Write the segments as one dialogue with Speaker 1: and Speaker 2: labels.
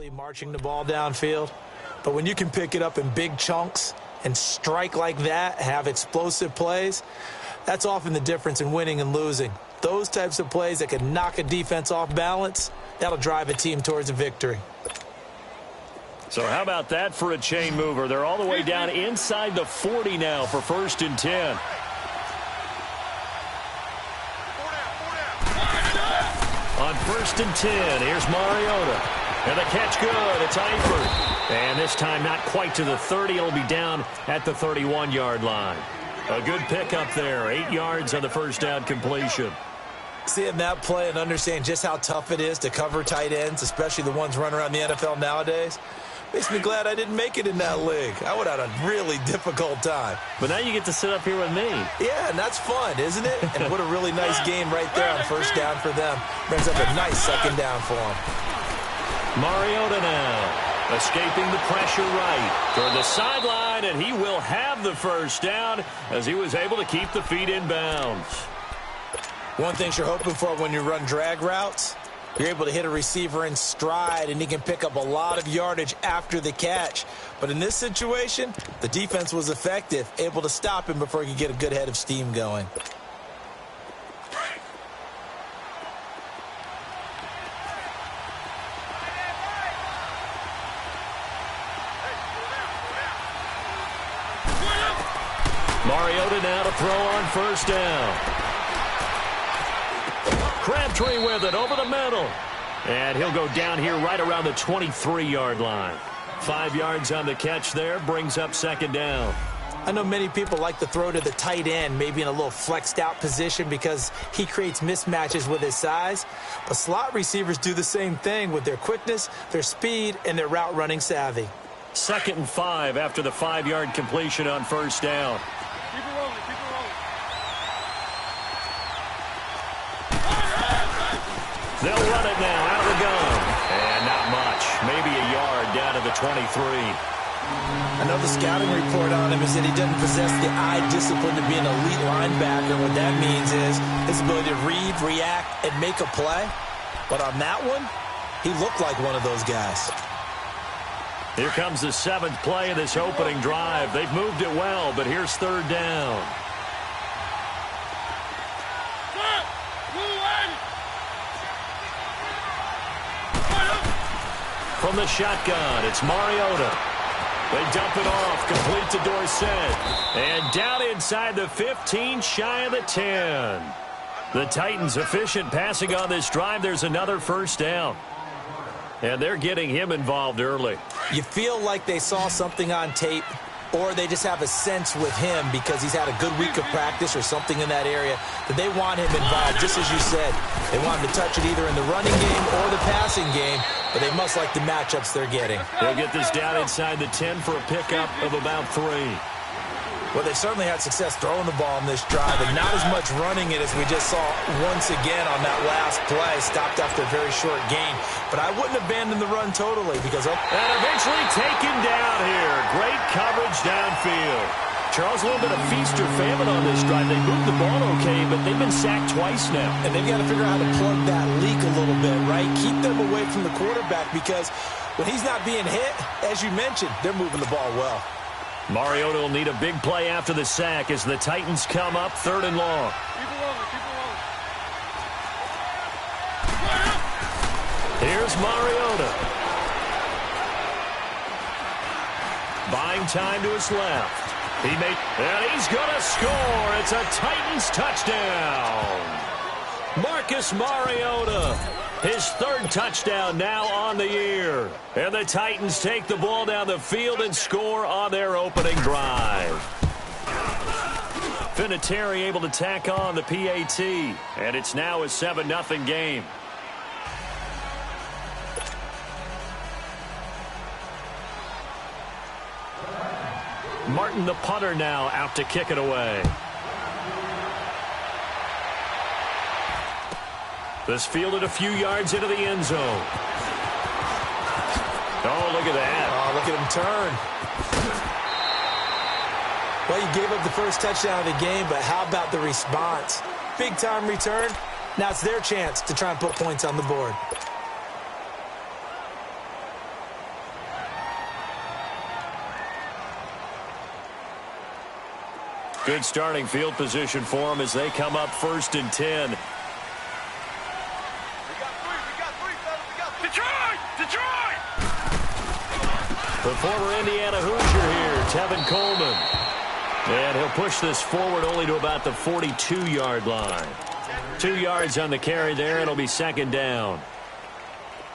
Speaker 1: quickly marching the ball downfield. But when you can pick it up in big chunks and strike like that, have explosive plays, that's often the difference in winning and losing. Those types of plays that can knock a defense off balance, that'll drive a team towards a victory.
Speaker 2: So how about that for a chain mover? They're all the way down inside the 40 now for 1st and 10. On 1st and 10, here's Mariota. And the catch good. It's Eifert. And this time not quite to the 30. It'll be down at the 31-yard line. A good pickup there. 8 yards on the first down completion.
Speaker 1: Seeing that play and understanding just how tough it is to cover tight ends, especially the ones running around the NFL nowadays, makes me glad I didn't make it in that league. I would have had a really difficult time.
Speaker 2: But now you get to sit up here with me.
Speaker 1: Yeah, and that's fun, isn't it? And what a really nice game right there on 1st down for them. Brings up a nice 2nd down for them.
Speaker 2: Mariota now, escaping the pressure right toward the sideline, and he will have the 1st down as he was able to keep the feet in bounds.
Speaker 1: One thing you're hoping for when you run drag routes, you're able to hit a receiver in stride, and he can pick up a lot of yardage after the catch. But in this situation, the defense was effective, able to stop him before he could get a good head of steam going.
Speaker 2: Mariota now to throw on 1st down. Crabtree with it over the middle. And he'll go down here right around the 23-yard line. 5 yards on the catch there, brings up 2nd down.
Speaker 1: I know many people like to throw to the tight end, maybe in a little flexed out position because he creates mismatches with his size. But slot receivers do the same thing with their quickness, their speed, and their route running savvy.
Speaker 2: 2nd and 5 after the 5-yard completion on 1st down.
Speaker 3: Keep it rolling, keep it rolling.
Speaker 2: They'll run it now out of the gun. And not much. Maybe a yard down to the 23.
Speaker 1: I know the scouting report on him is that he doesn't possess the eye discipline to be an elite linebacker. What that means is his ability to read, react, and make a play. But on that one, he looked like one of those guys.
Speaker 2: Here comes the 7th play of this opening drive. They've moved it well, but here's 3rd down. From the shotgun, it's Mariota. They dump it off, complete to Dorsett. And down inside the 15, shy of the 10. The Titans efficient passing on this drive. There's another 1st down. And they're getting him involved early.
Speaker 1: You feel like they saw something on tape, or they just have a sense with him because he's had a good week of practice or something in that area that they want him involved, just as you said. They want him to touch it either in the running game or the passing game, but they must like the matchups they're getting.
Speaker 2: They'll get this down inside the 10 for a pickup of about 3.
Speaker 1: Well, they certainly had success throwing the ball in this drive, and not as much running it as we just saw once again on that last play. Stopped after a very short gain. But I wouldn't abandon the run totally because...
Speaker 2: And eventually taken down here. Great coverage downfield. Charles, a little bit of feast or famine on this drive. They moved the ball okay, but they've been sacked twice now.
Speaker 1: And they've got to figure out how to plug that leak a little bit, right? Keep them away from the quarterback because when he's not being hit, as you mentioned, they're moving the ball well.
Speaker 2: Mariota will need a big play after the sack as the Titans come up 3rd and long.
Speaker 3: Keep it rolling, keep it rolling.
Speaker 2: Here's Mariota. Buying time to his left. And he's going to score. It's a Titans touchdown. Marcus Mariota, his 3rd touchdown now on the year. And the Titans take the ball down the field and score on their opening drive. Vinatieri able to tack on the PAT. And it's now a 7-0 game. Martin, the punter, now out to kick it away. This fielded a few yards into the end zone. Oh, look at that.
Speaker 1: Oh, look at him turn. Well, you gave up the first touchdown of the game, but how about the response? Big-time return. Now it's their chance to try and put points on the board.
Speaker 2: Good starting field position for them as they come up 1st and 10.
Speaker 3: Detroit!
Speaker 2: The former Indiana Hoosier here, Tevin Coleman. And he'll push this forward only to about the 42-yard line. 2 yards on the carry there. It'll be 2nd down.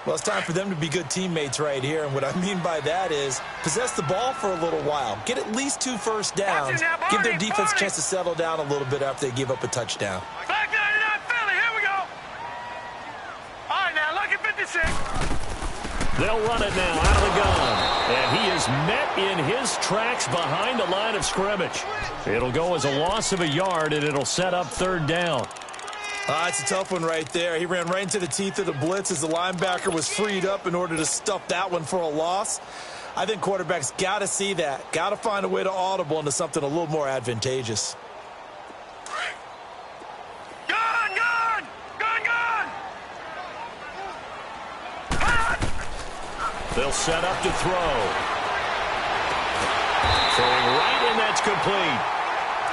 Speaker 1: Well, it's time for them to be good teammates right here. And what I mean by that is possess the ball for a little while. Get at least 2 first downs. Give their defense a chance to settle down a little bit after they give up a touchdown.
Speaker 3: Back 99 Philly, here we go. All right, now, look at 56.
Speaker 2: They'll run it now out of the gun. And he is met in his tracks behind the line of scrimmage. It'll go as a loss of a yard, and it'll set up 3rd down.
Speaker 1: It's a tough one right there. He ran right into the teeth of the blitz as the linebacker was freed up in order to stuff that one for a loss. I think quarterbacks got to see that. Got to find a way to audible into something a little more advantageous.
Speaker 3: Gun!
Speaker 2: They'll set up to throw. Throwing right, and that's complete.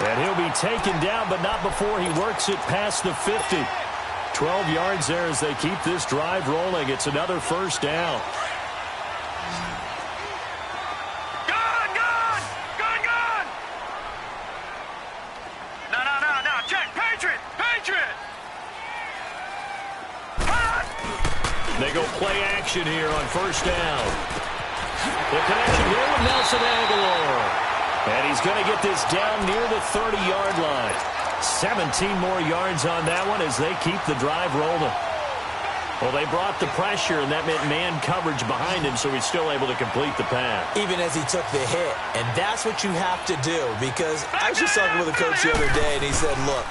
Speaker 2: And he'll be taken down, but not before he works it past the 50. 12 yards there as they keep this drive rolling. It's another 1st down.
Speaker 3: Gun! No, check, Patriot!
Speaker 2: They go play action here on 1st down. The connection here with Nelson Aguilar. And he's going to get this down near the 30-yard line. 17 more yards on that one as they keep the drive rolling. Well, they brought the pressure, and that meant man coverage behind him, so he's still able to complete the pass.
Speaker 1: Even as he took the hit. And that's what you have to do, because I was just talking with a coach the other day, and he said, look,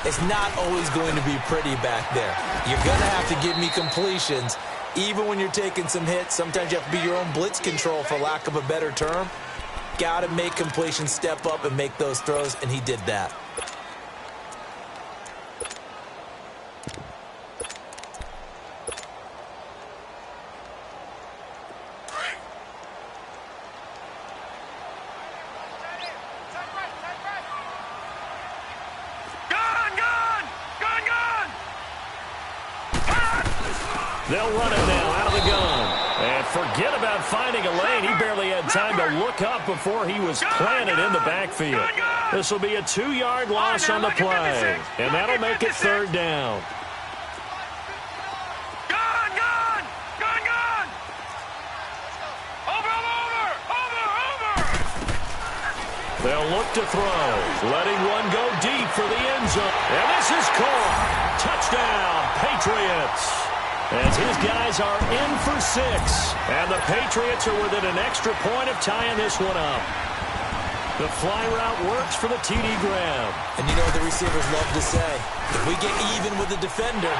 Speaker 1: it's not always going to be pretty back there. You're going to have to give me completions. Even when you're taking some hits, sometimes you have to be your own blitz control, for lack of a better term. Got to make completions, step up, and make those throws, and he did that.
Speaker 2: They'll run it now out of the gun. And forget about finding a lane. He barely had time to look up before he was planted in the backfield. This will be a 2-yard loss on the play. And that'll make it 3rd down.
Speaker 3: Gun! Over!
Speaker 2: They'll look to throw. Letting one go deep for the end zone. And this is caught. Touchdown, Patriots. As his guys are in for 6. And the Patriots are within an extra point of tying this one up. The fly route works for the TD grab.
Speaker 1: And you know what the receivers love to say? If we get even with the defender,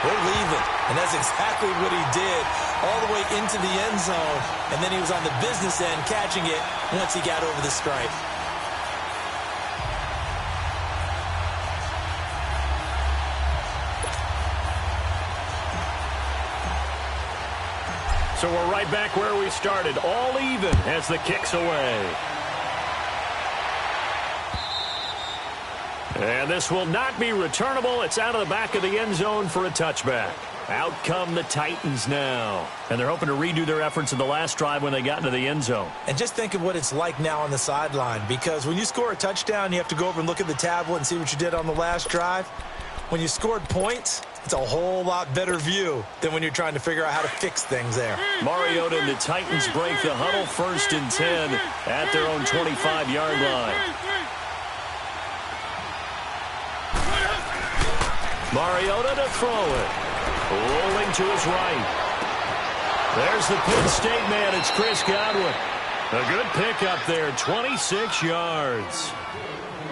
Speaker 1: we're leaving. And that's exactly what he did, all the way into the end zone. And then he was on the business end catching it once he got over the stripe.
Speaker 2: So we're right back where we started, all even as the kick's away. And this will not be returnable. It's out of the back of the end zone for a touchback. Out come the Titans now. And they're hoping to redo their efforts in the last drive when they got into the end zone.
Speaker 1: And just think of what it's like now on the sideline, because when you score a touchdown, you have to go over and look at the tablet and see what you did on the last drive. When you scored points, it's a whole lot better view than when you're trying to figure out how to fix things there.
Speaker 2: Mariota and the Titans break the huddle 1st and 10 at their own 25-yard line. Mariota to throw it. Rolling to his right. There's the Penn State man. It's Chris Godwin. A good pickup there, 26 yards.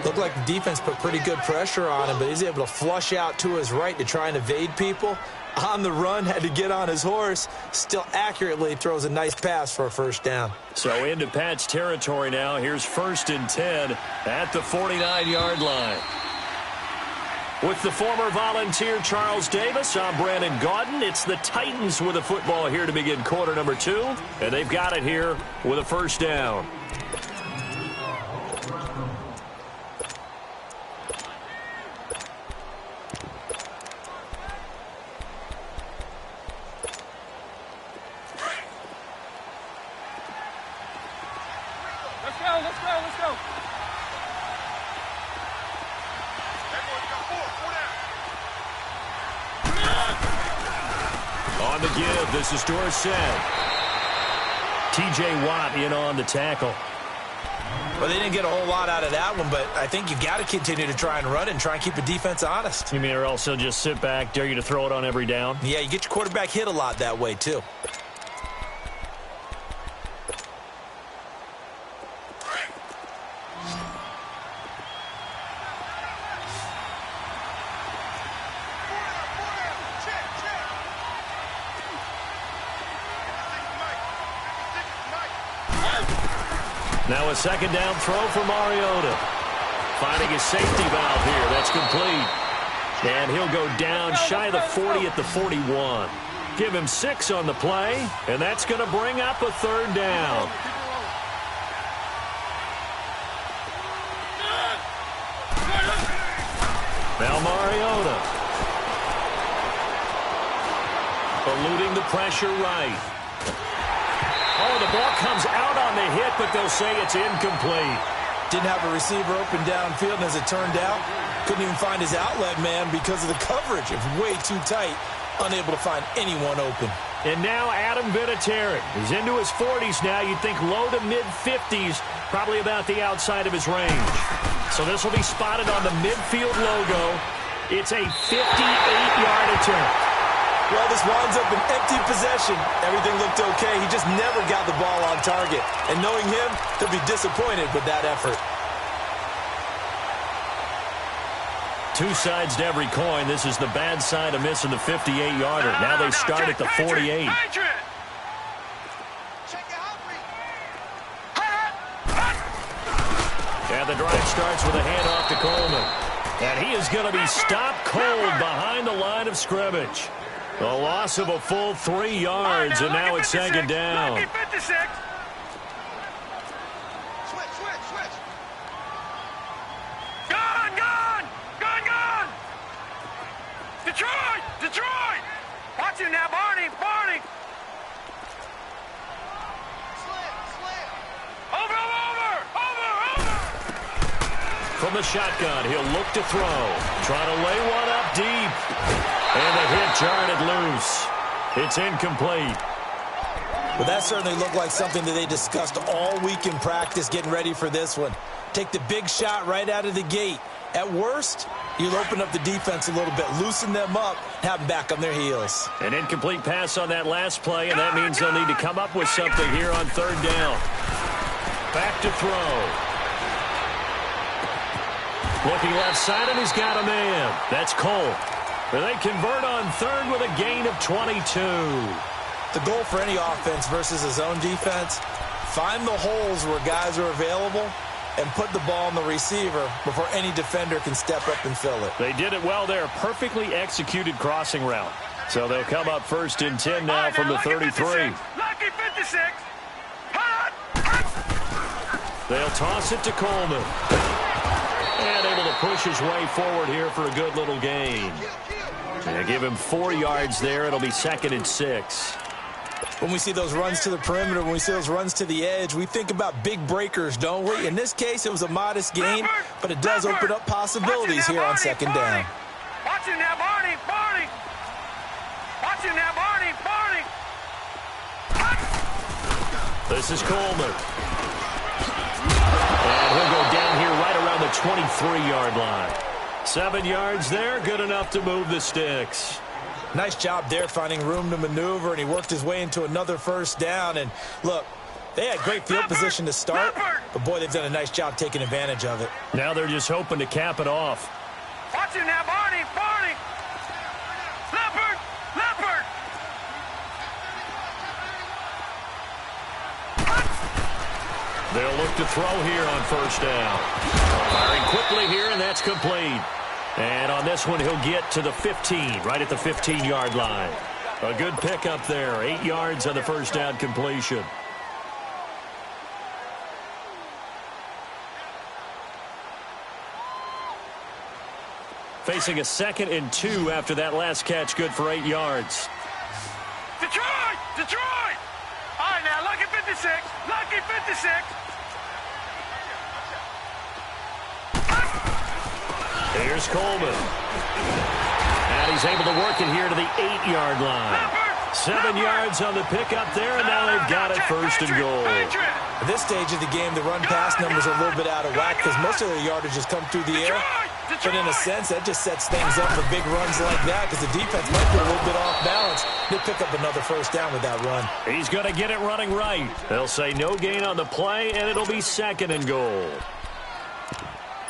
Speaker 1: Looked like the defense put pretty good pressure on him, but he's able to flush out to his right to try and evade people. On the run, had to get on his horse. Still accurately throws a nice pass for a 1st down.
Speaker 2: So into Pat's territory now. Here's 1st and 10 at the 49-yard line. With the former Volunteer Charles Davis, I'm Brandon Gaudin. It's the Titans with a football here to begin quarter number 2. And they've got it here with a 1st down. with. This is Dorsett. T.J. Watt in on the tackle.
Speaker 1: Well, they didn't get a whole lot out of that one, but I think you got to continue to try and run it and try and keep the defense honest.
Speaker 2: You mean or else he'll just sit back, dare you to throw it on every down?
Speaker 1: Yeah, you get your quarterback hit a lot that way, too.
Speaker 2: Now a second down throw for Mariota. Finding his safety valve here. That's complete. And he'll go down shy of the 40 at the 41. Give him 6 on the play, and that's going to bring up a third down. Now Mariota. Eluding the pressure right. Oh, the ball comes out on the hit, but they'll say it's incomplete.
Speaker 1: Didn't have a receiver open downfield, and as it turned out, couldn't even find his outlet man because of the coverage. It was way too tight, unable to find anyone open.
Speaker 2: And now Adam Vinatieri. He's into his 40s now. You'd think low to mid-50s, probably about the outside of his range. So this will be spotted on the midfield logo. It's a 58-yard attempt.
Speaker 1: Well, this winds up an empty possession. Everything looked okay. He just never got the ball on target. And knowing him, he'll be disappointed with that effort.
Speaker 2: Two sides to every coin. This is the bad side of missing the 58-yarder. Now they start at the 48. And the drive starts with a handoff to Coleman. And he is going to be stopped cold behind the line of scrimmage. A loss of a full 3 yards, and now it's second down.
Speaker 3: Gone! Detroit! Watch him now, Barney! Over!
Speaker 2: From the shotgun, he'll look to throw. Trying to lay one up deep. And the hit jarred it loose. It's incomplete.
Speaker 1: Well, that certainly looked like something that they discussed all week in practice getting ready for this one. Take the big shot right out of the gate. At worst, you'll open up the defense a little bit, loosen them up, have them back on their heels.
Speaker 2: An incomplete pass on that last play, and that means they'll need to come up with something here on third down. Back to throw. Looking left side, and he's got a man. That's Cole. And they convert on third with a gain of 22.
Speaker 1: The goal for any offense versus his own defense, find the holes where guys are available and put the ball on the receiver before any defender can step up and fill it.
Speaker 2: They did it well there. Perfectly executed crossing route. So they'll come up first and 10 now from the 33.
Speaker 3: Lucky 56.
Speaker 2: They'll toss it to Coleman. And able to push his way forward here for a good little gain. They give him 4 yards there. It'll be second and 6.
Speaker 1: When we see those runs to the perimeter, when we see those runs to the edge, we think about big breakers, don't we? In this case, it was a modest gain, but it does open up possibilities here on second down.
Speaker 3: Watch him now, Barney! Watch him now, Barney!
Speaker 2: This is Coleman. And he'll go down here right around the 23-yard line. 7 yards there, good enough to move the sticks.
Speaker 1: Nice job there finding room to maneuver, and he worked his way into another first down. And look, they had great field position to start, but boy, they've done a nice job taking advantage of it.
Speaker 2: Now they're just hoping to cap it off.
Speaker 3: Watch him now, Barney! Leopard!
Speaker 2: They'll look to throw here on first down. Firing quickly here, and that's complete. And on this one, he'll get to the 15, right at the 15-yard line. A good pickup there, 8 yards on the first down completion. Facing a 2nd and 2 after that last catch, good for 8 yards.
Speaker 3: Detroit! All right, now, lucky 56.
Speaker 2: Here's Coleman. And he's able to work it here to the 8-yard line. 7 yards on the pickup there, and now they've got it first and goal.
Speaker 1: At this stage of the game, the run-pass numbers are a little bit out of whack because most of their yardage has come through the air. But in a sense, that just sets things up for big runs like that because the defense might be a little bit off balance. They pick up another first down with that run.
Speaker 2: He's going to get it running right. They'll say no gain on the play, and it'll be second and goal.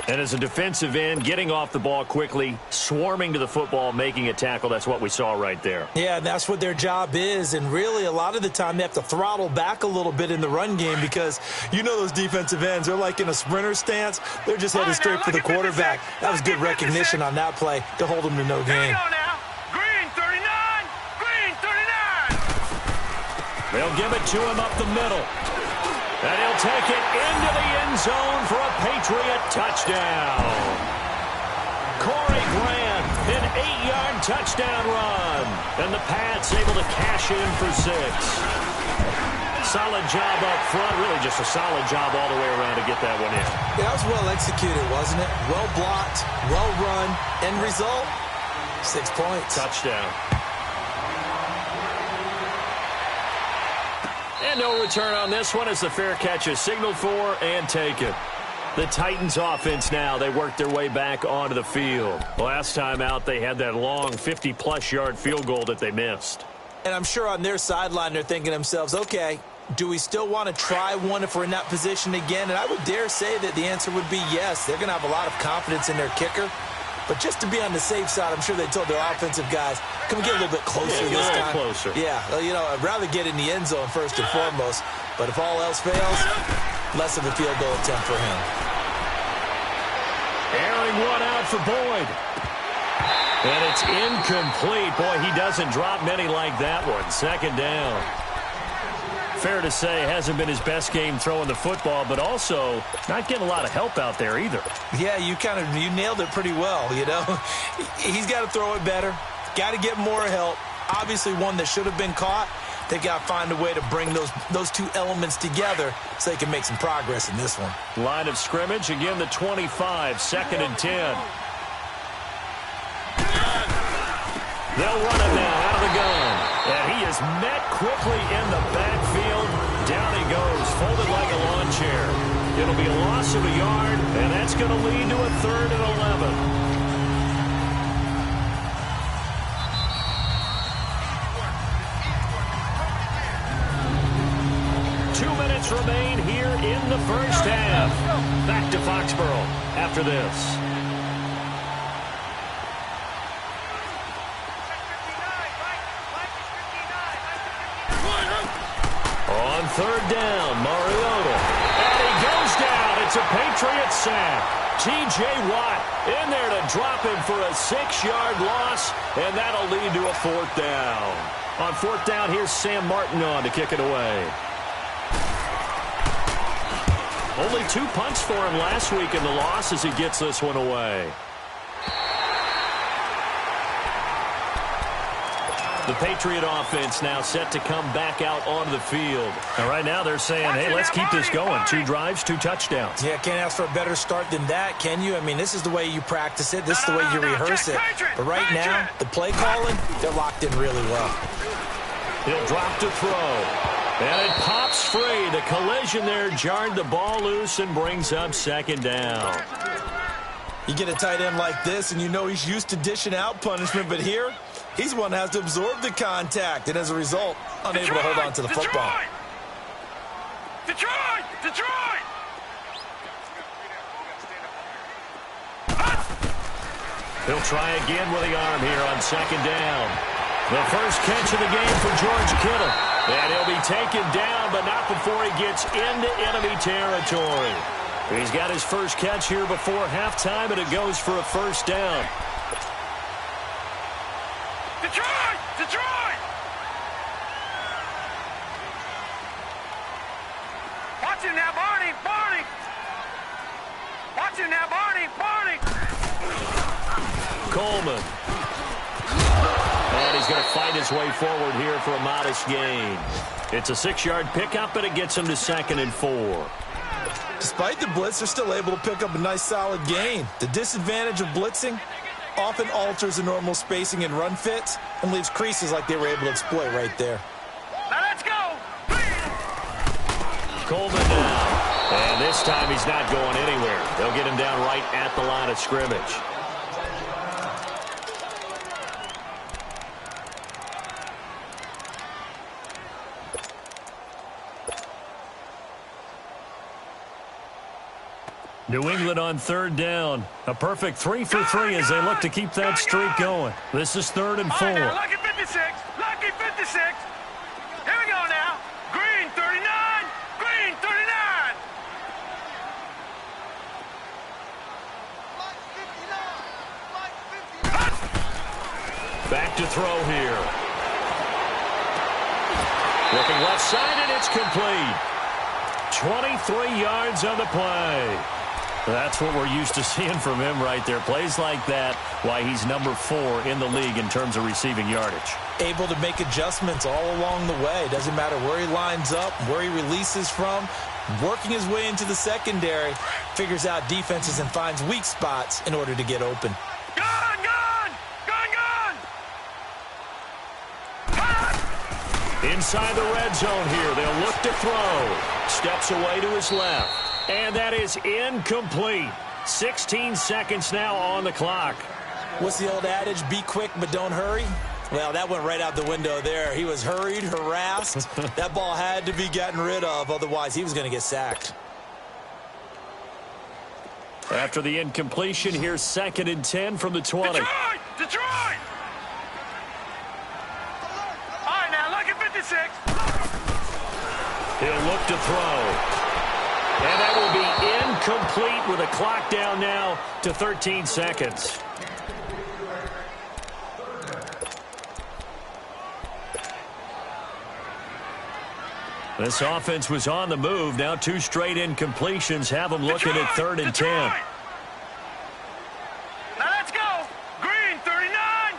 Speaker 2: And as a defensive end, getting off the ball quickly, swarming to the football, making a tackle, that's what we saw right there.
Speaker 1: Yeah, and that's what their job is. And really, a lot of the time, they have to throttle back a little bit in the run game because you know those defensive ends, they're like in a sprinter stance. They're just headed straight for the quarterback. That was good recognition on that play to hold them to no gain.
Speaker 3: Green 39, green 39.
Speaker 2: They'll give it to him up the middle. And he'll take it into the end zone for a Patriot touchdown. Corey Grant, an 8-yard touchdown run. And the Pats able to cash in for 6. Solid job up front. Really just a solid job all the way around to get that one in.
Speaker 1: Yeah, that was well executed, wasn't it? Well blocked, well run. End result, 6 points.
Speaker 2: Touchdown. And no return on this one as the fair catch is signaled for and taken. The Titans offense now, they worked their way back onto the field. Last time out, they had that long 50-plus yard field goal that they missed.
Speaker 1: And I'm sure on their sideline, they're thinking to themselves, okay, do we still want to try one if we're in that position again? And I would dare say that the answer would be yes. They're going to have a lot of confidence in their kicker. But just to be on the safe side, I'm sure they told their offensive guys, can we get a little bit closer this time?
Speaker 2: Closer.
Speaker 1: Yeah, you know, I'd rather get in the end zone first and foremost. But if all else fails, less of a field goal attempt for him.
Speaker 2: Airing one out for Boyd. And it's incomplete. Boy, he doesn't drop many like that one. Second down. Fair to say, hasn't been his best game throwing the football, but also not getting a lot of help out there either.
Speaker 1: Yeah, you nailed it pretty well, you know. He's got to throw it better. Got to get more help. Obviously one that should have been caught. They got to find a way to bring those two elements together so they can make some progress in this one.
Speaker 2: Line of scrimmage, again the 25, 2nd and 10. They'll run it now out of the gun. And he is met quickly in the backfield. Down he goes, folded like a lawn chair. It'll be a loss of a yard, and that's going to lead to a 3rd and 11. Remain here in the first half. Back to Foxborough after this. On 3rd down, Mariota. And he goes down. It's a Patriot sack. T.J. Watt in there to drop him for a 6-yard loss, and that'll lead to a 4th down. On 4th down, here's Sam Martin on to kick it away. Only 2 punts for him last week in the loss as he gets this one away. The Patriot offense now set to come back out onto the field. And right now they're saying, hey, let's keep this going. 2 drives, 2 touchdowns.
Speaker 1: Yeah, can't ask for a better start than that, can you? I mean, this is the way you practice it. This is the way you rehearse it. But right now, the play calling, they're locked in really well.
Speaker 2: He'll drop to throw. And it pops free. The collision there jarred the ball loose and brings up 2nd down.
Speaker 1: You get a tight end like this, and you know he's used to dishing out punishment, but here, he's one that has to absorb the contact, and as a result, unable to hold on to the football.
Speaker 3: Detroit! Detroit!
Speaker 2: He'll try again with the arm here on 2nd down. The first catch of the game for George Kittle. And he'll be taken down, but not before he gets into enemy territory. He's got his first catch here before halftime, and it goes for a 1st down.
Speaker 3: Detroit! Detroit! Watch him now, Barney! Barney! Watch him now, Barney! Barney!
Speaker 2: Coleman. And he's going to fight his way forward here for a modest gain. It's a 6-yard pickup, but it gets him to 2nd and 4.
Speaker 1: Despite the blitz, they're still able to pick up a nice solid gain. The disadvantage of blitzing, often alters the normal spacing and run fits and leaves creases like they were able to exploit right there.
Speaker 3: Now let's go.
Speaker 2: Coleman now. And this time he's not going anywhere. They'll get him down right at the line of scrimmage. New England on third down. A perfect 3 for 3 as they look to keep that streak going. This is 3rd and 4.
Speaker 3: All right, now, lucky 56. Lucky 56. Here we go now. Green 39. Green 39.
Speaker 2: Back to throw here. Looking left side, and it's complete. 23 yards on the play. That's what we're used to seeing from him right there. Plays like that, why he's number 4 in the league in terms of receiving yardage.
Speaker 1: Able to make adjustments all along the way. Doesn't matter where he lines up, where he releases from. Working his way into the secondary, figures out defenses and finds weak spots in order to get open.
Speaker 3: Gun, gun! Gun, gun!
Speaker 2: Inside the red zone here, they'll look to throw. Steps away to his left. And that is incomplete. 16 seconds now on the clock.
Speaker 1: What's the old adage? Be quick, but don't hurry. Well, that went right out the window there. He was hurried, harassed. That ball had to be gotten rid of. Otherwise, he was going to get sacked.
Speaker 2: After the incompletion, here's 2nd and 10 from the 20.
Speaker 3: Detroit! Detroit! All right, now, look at 56.
Speaker 2: He'll look to throw. And that will be incomplete with a clock down now to 13 seconds. This offense was on the move. Now 2 straight incompletions have them looking at 3rd and 10.
Speaker 3: Now let's go. Green 39.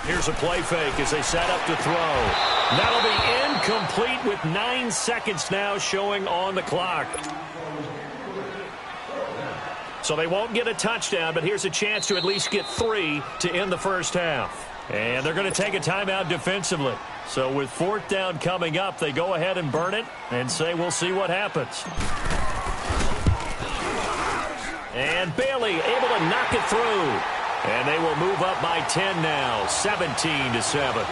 Speaker 2: Here's a play fake as they set up to throw. That'll be incomplete with 9 seconds now showing on the clock. So they won't get a touchdown, but here's a chance to at least get 3 to end the first half. And they're going to take a timeout defensively. So with 4th down coming up, they go ahead and burn it and say we'll see what happens. And Bailey able to knock it through. And they will move up by 10 now, 17-7.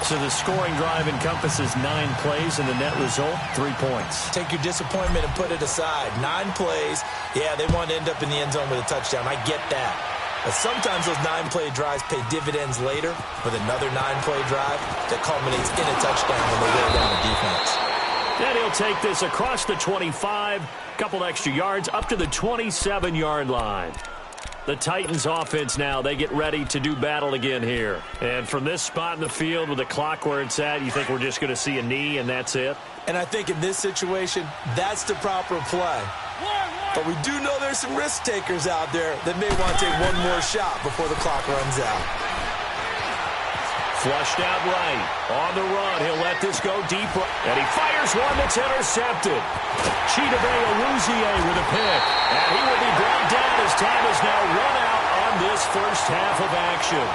Speaker 2: So the scoring drive encompasses 9 plays, and the net result, 3 points.
Speaker 1: Take your disappointment and put it aside. 9 plays. Yeah, they want to end up in the end zone with a touchdown. I get that. But sometimes those 9-play drives pay dividends later with another 9-play drive that culminates in a touchdown when they wear down the defense.
Speaker 2: And he'll take this across the 25, couple extra yards, up to the 27-yard line. The Titans offense now, they get ready to do battle again here. And from this spot in the field with the clock where it's at, you think we're just going to see a knee and that's it?
Speaker 1: And I think in this situation, that's the proper play. But we do know there's some risk takers out there that may want to take one more shot before the clock runs out.
Speaker 2: Flushed out right. On the run, he'll let this go deep. And he fires one that's intercepted. Chidobe Awuzie with a pick. And he will be brought down as time is now run out on this first half of action.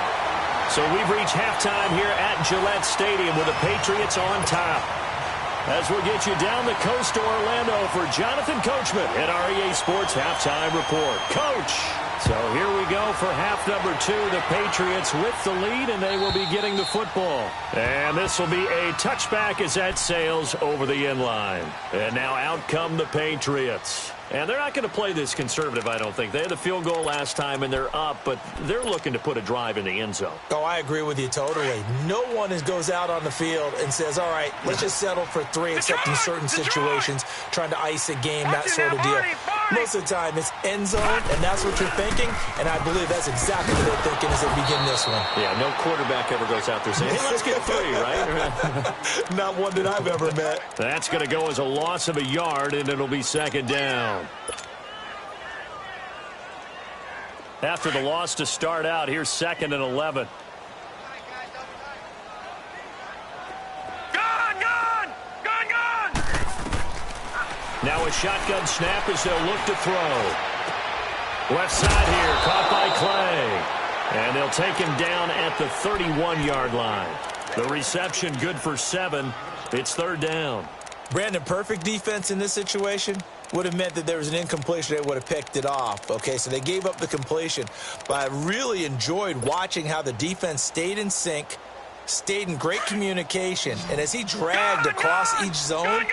Speaker 2: So we've reached halftime here at Gillette Stadium with the Patriots on top. As we'll get you down the coast to Orlando for Jonathan Coachman at our EA Sports Halftime Report. Coach! So here we go for half number 2. The Patriots with the lead, and they will be getting the football. And this will be a touchback as that sails over the end line. And now out come the Patriots. And they're not going to play this conservative, I don't think. They had the field goal last time, and they're up, but they're looking to put a drive in the end zone.
Speaker 1: Oh, I agree with you totally. No one goes out on the field and says, all right, let's just settle for 3, except in certain situations, trying to ice a game, that sort of deal. Most of the time, it's end zone, and that's what you're thinking, and I believe that's exactly what they're thinking as they begin this one.
Speaker 2: Yeah, no quarterback ever goes out there saying, hey, let's get 3, right?
Speaker 1: Not one that I've ever met.
Speaker 2: That's going to go as a loss of a yard, and it'll be 2nd down. After the loss to start out, here's 2nd and 11. Now a shotgun snap as they'll look to throw. Left side here, caught by Clay. And they'll take him down at the 31-yard line. The reception good for 7. It's 3rd down.
Speaker 1: Brandon, perfect defense in this situation would have meant that there was an incompletion. They would have picked it off. Okay, so they gave up the completion. But I really enjoyed watching how the defense stayed in sync, stayed in great communication. And as he dragged across each zone,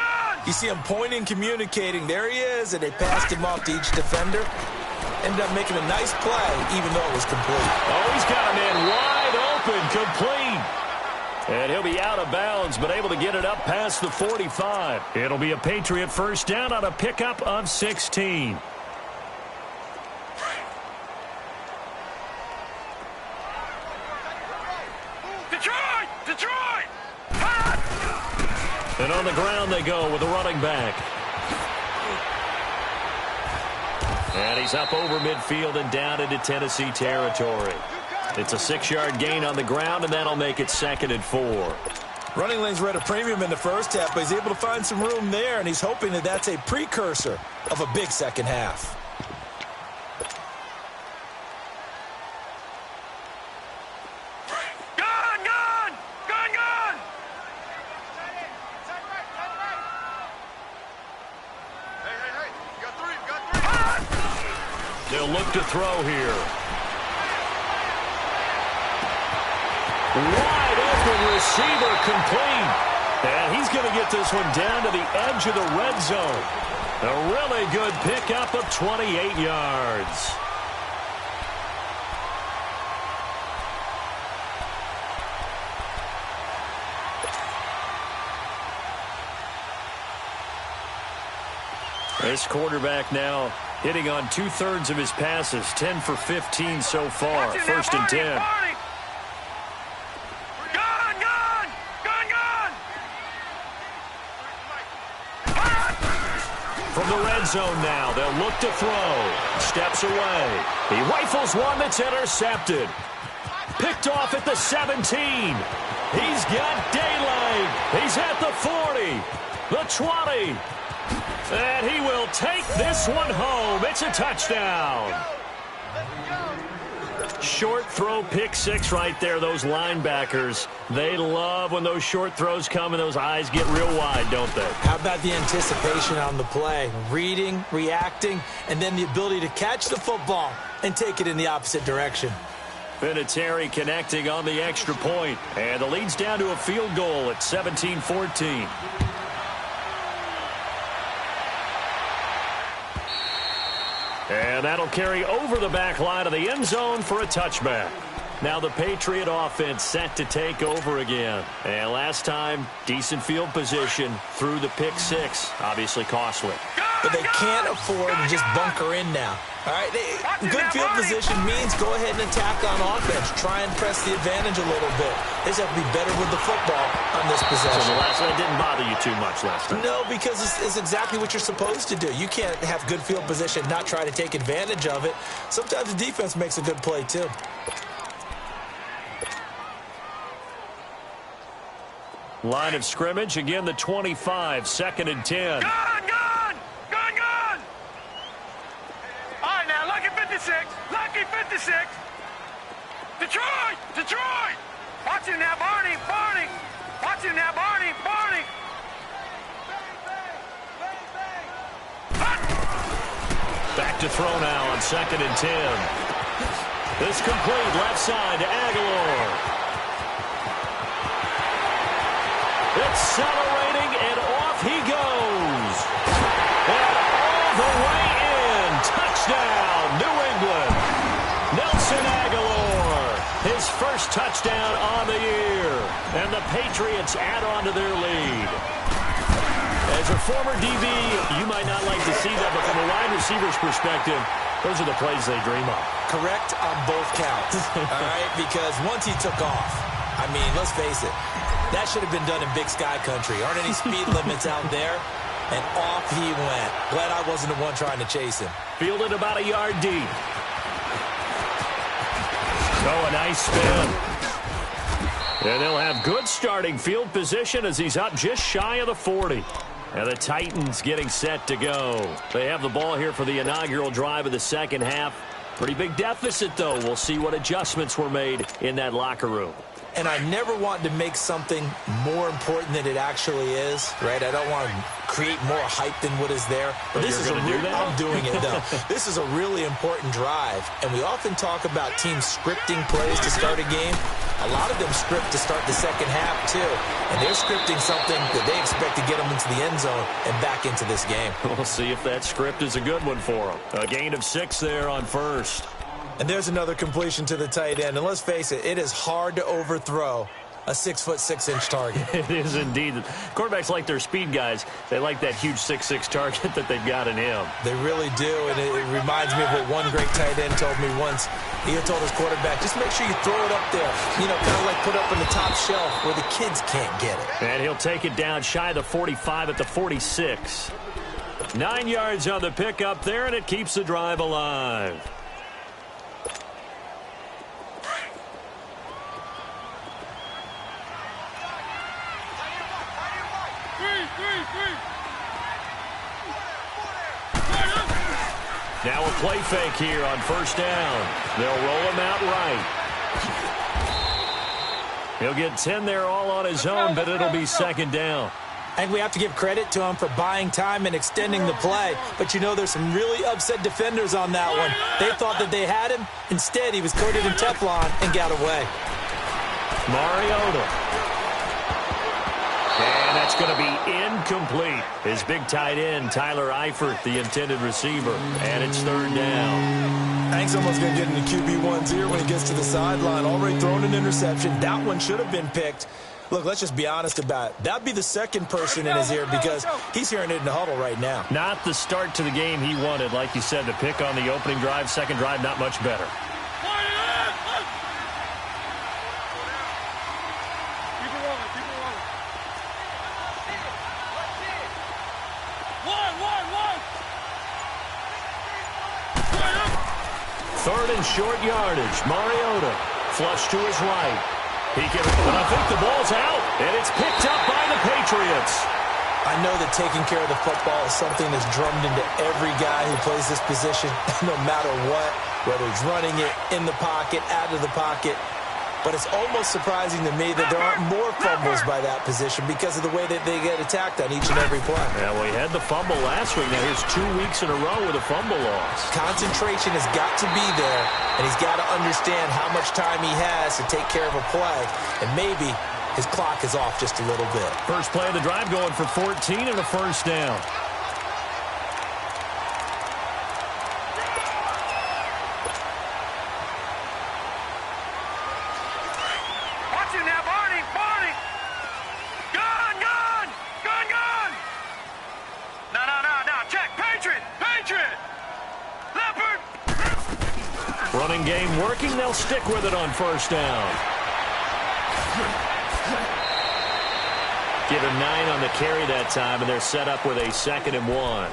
Speaker 1: you see him pointing, communicating. There he is, and they passed him off to each defender. Ended up making a nice play, even though it was complete.
Speaker 2: Oh, he's got a man wide open, complete. And he'll be out of bounds, but able to get it up past the 45. It'll be a Patriot first down on a pickup of 16.
Speaker 3: Detroit! Detroit!
Speaker 2: And on the ground they go with a running back. And he's up over midfield and down into Tennessee territory. It's a 6-yard gain on the ground, and that'll make it 2nd and 4.
Speaker 1: Running lanes were at a premium in the first half, but he's able to find some room there, and he's hoping that that's a precursor of a big second half.
Speaker 2: They'll look to throw here. Wide open receiver, complete. And he's going to get this one down to the edge of the red zone. A really good pickup of 28 yards. This quarterback now hitting on 2/3 of his passes, 10 for 15 so far. 1st and 10. From the red zone now, they'll look to throw. Steps away. He rifles one that's intercepted. Picked off at the 17. He's got daylight. He's at the 40, the 20. And he will take this one home. It's a touchdown. Short throw, pick 6 right there. Those linebackers, they love when those short throws come and those eyes get real wide, don't they?
Speaker 1: How about the anticipation on the play? Reading, reacting, and then the ability to catch the football and take it in the opposite direction.
Speaker 2: Vinatieri connecting on the extra point. And the lead's down to a field goal at 17-14. And that'll carry over the back line of the end zone for a touchback. Now the Patriot offense set to take over again. And last time, decent field position through the pick 6. Obviously costly.
Speaker 1: But they can't afford to just bunker in now. All right, good field position means go ahead and attack on offense. Try and press the advantage a little bit. They just have to be better with the football on this possession.
Speaker 2: So the last one didn't bother you too much last time?
Speaker 1: No, because it's exactly what you're supposed to do. You can't have good field position, not try to take advantage of it. Sometimes the defense makes a good play, too.
Speaker 2: Line of scrimmage, again the 25, 2nd and 10.
Speaker 3: Gun! All right, now, lucky 56. Lucky 56. Detroit! Watch him now, Barney. Watch him now, Barney.
Speaker 2: Back to throw now on 2nd and 10. This complete left side to Aguilar. Accelerating, and off he goes. And all the way in. Touchdown, New England. Nelson Aguilar, his first touchdown on the year. And the Patriots add on to their lead. As a former DB, you might not like to see that, but from a wide receiver's perspective, those are the plays they dream of.
Speaker 1: Correct on both counts, all right? Because once he took off, I mean, let's face it, that should have been done in Big Sky Country. Aren't any speed limits out there? And off he went. Glad I wasn't the one trying to chase him.
Speaker 2: Fielded about a yard deep. Oh, a nice spin. And they'll have good starting field position as he's up just shy of the 40. And the Titans getting set to go. They have the ball here for the inaugural drive of the second half. Pretty big deficit, though. We'll see what adjustments were made in that locker room.
Speaker 1: And I never want to make something more important than it actually is, right? I don't want to create more hype than what is there.
Speaker 2: But this is
Speaker 1: I'm doing it, though. This is a really important drive, and we often talk about teams scripting plays to start a game. A lot of them script to start the second half, too, and they're scripting something that they expect to get them into the end zone and back into this game.
Speaker 2: We'll see if that script is a good one for them. A gain of 6 there on first.
Speaker 1: And there's another completion to the tight end. And let's face it, it is hard to overthrow a 6'6" target.
Speaker 2: It is indeed. Quarterbacks like their speed guys. They like that huge 6'6" target that they've got in him.
Speaker 1: They really do, and it reminds me of what one great tight end told me once. He had told his quarterback, just make sure you throw it up there. You know, kind of like put up on the top shelf where the kids can't get it.
Speaker 2: And he'll take it down shy of the 45 at the 46. 9 yards on the pickup there, and it keeps the drive alive. Now a play fake here on first down. They'll roll him out right. He'll get 10 there all on his own, but it'll be second down.
Speaker 1: I think we have to give credit to him for buying time and extending the play. But, you know, there's some really upset defenders on that one. They thought that they had him. Instead, he was coated in Teflon and got away.
Speaker 2: Mariota. And that's going to be incomplete. His big tight end, Tyler Eifert, the intended receiver. And it's third down.
Speaker 1: I think someone's going to get into QB1's ear when he gets to the sideline. Already thrown an interception. That one should have been picked. Look, let's just be honest about it. That'd be the second person in his ear because he's hearing it in the huddle right now.
Speaker 2: Not the start to the game he wanted. Like you said, the pick on the opening drive, second drive, not much better. Third and short yardage. Mariota flush to his right. He can, but I think the ball's out, and it's picked up by the Patriots.
Speaker 1: I know that taking care of the football is something that's drummed into every guy who plays this position, no matter what, whether he's running it, in the pocket, out of the pocket. But it's almost surprising to me that there aren't more fumbles by that position because of the way that they get attacked on each and every play.
Speaker 2: Yeah, well, he had the fumble last week. Now here's 2 weeks in a row with a fumble loss.
Speaker 1: Concentration has got to be there, and he's got to understand how much time he has to take care of a play. And maybe his clock is off just a little bit.
Speaker 2: First play of the drive going for 14 and a first down. Running game working. They'll stick with it on first down. Give him 9 on the carry that time, and they're set up with a 2nd and 1.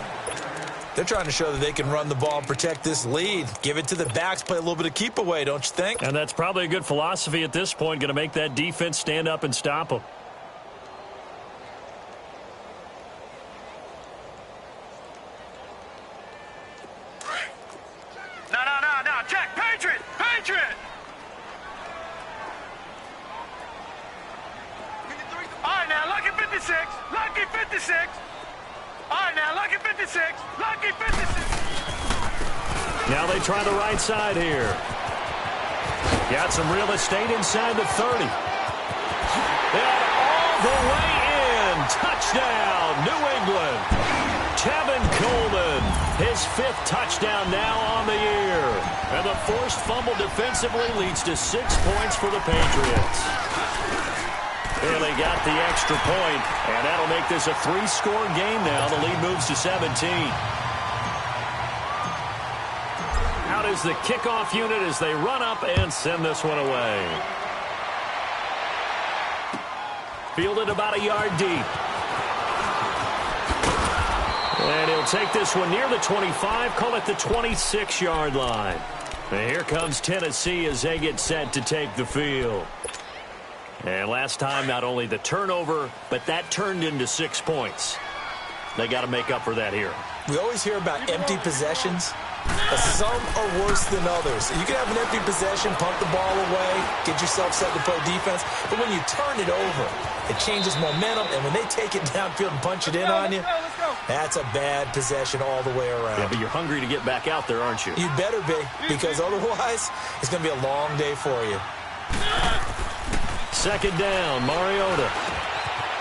Speaker 1: They're trying to show that they can run the ball and protect this lead. Give it to the backs, play a little bit of keep away, don't you think?
Speaker 2: And that's probably a good philosophy at this point, going to make that defense stand up and stop them. Now they try the right side here. Got some real estate inside the 30. And all the way in. Touchdown, New England. Tevin Coleman, his 5th touchdown now on the year. And the forced fumble defensively leads to 6 points for the Patriots. And they got the extra point, and that'll make this a 3-score game now. The lead moves to 17. Out is the kickoff unit as they run up and send this one away. Fielded about a yard deep. And he'll take this one near the 25, call it the 26-yard line. And here comes Tennessee as they get set to take the field. And last time, not only the turnover, but that turned into 6 points. They got to make up for that here.
Speaker 1: We always hear about empty possessions. Some are worse than others. You can have an empty possession, pump the ball away, get yourself set to play defense, but when you turn it over, it changes momentum, and when they take it downfield and punch it in on you, that's a bad possession all the way around.
Speaker 2: Yeah, but you're hungry to get back out there, aren't you?
Speaker 1: You better be, because otherwise, it's going to be a long day for you.
Speaker 2: Second down, Mariota.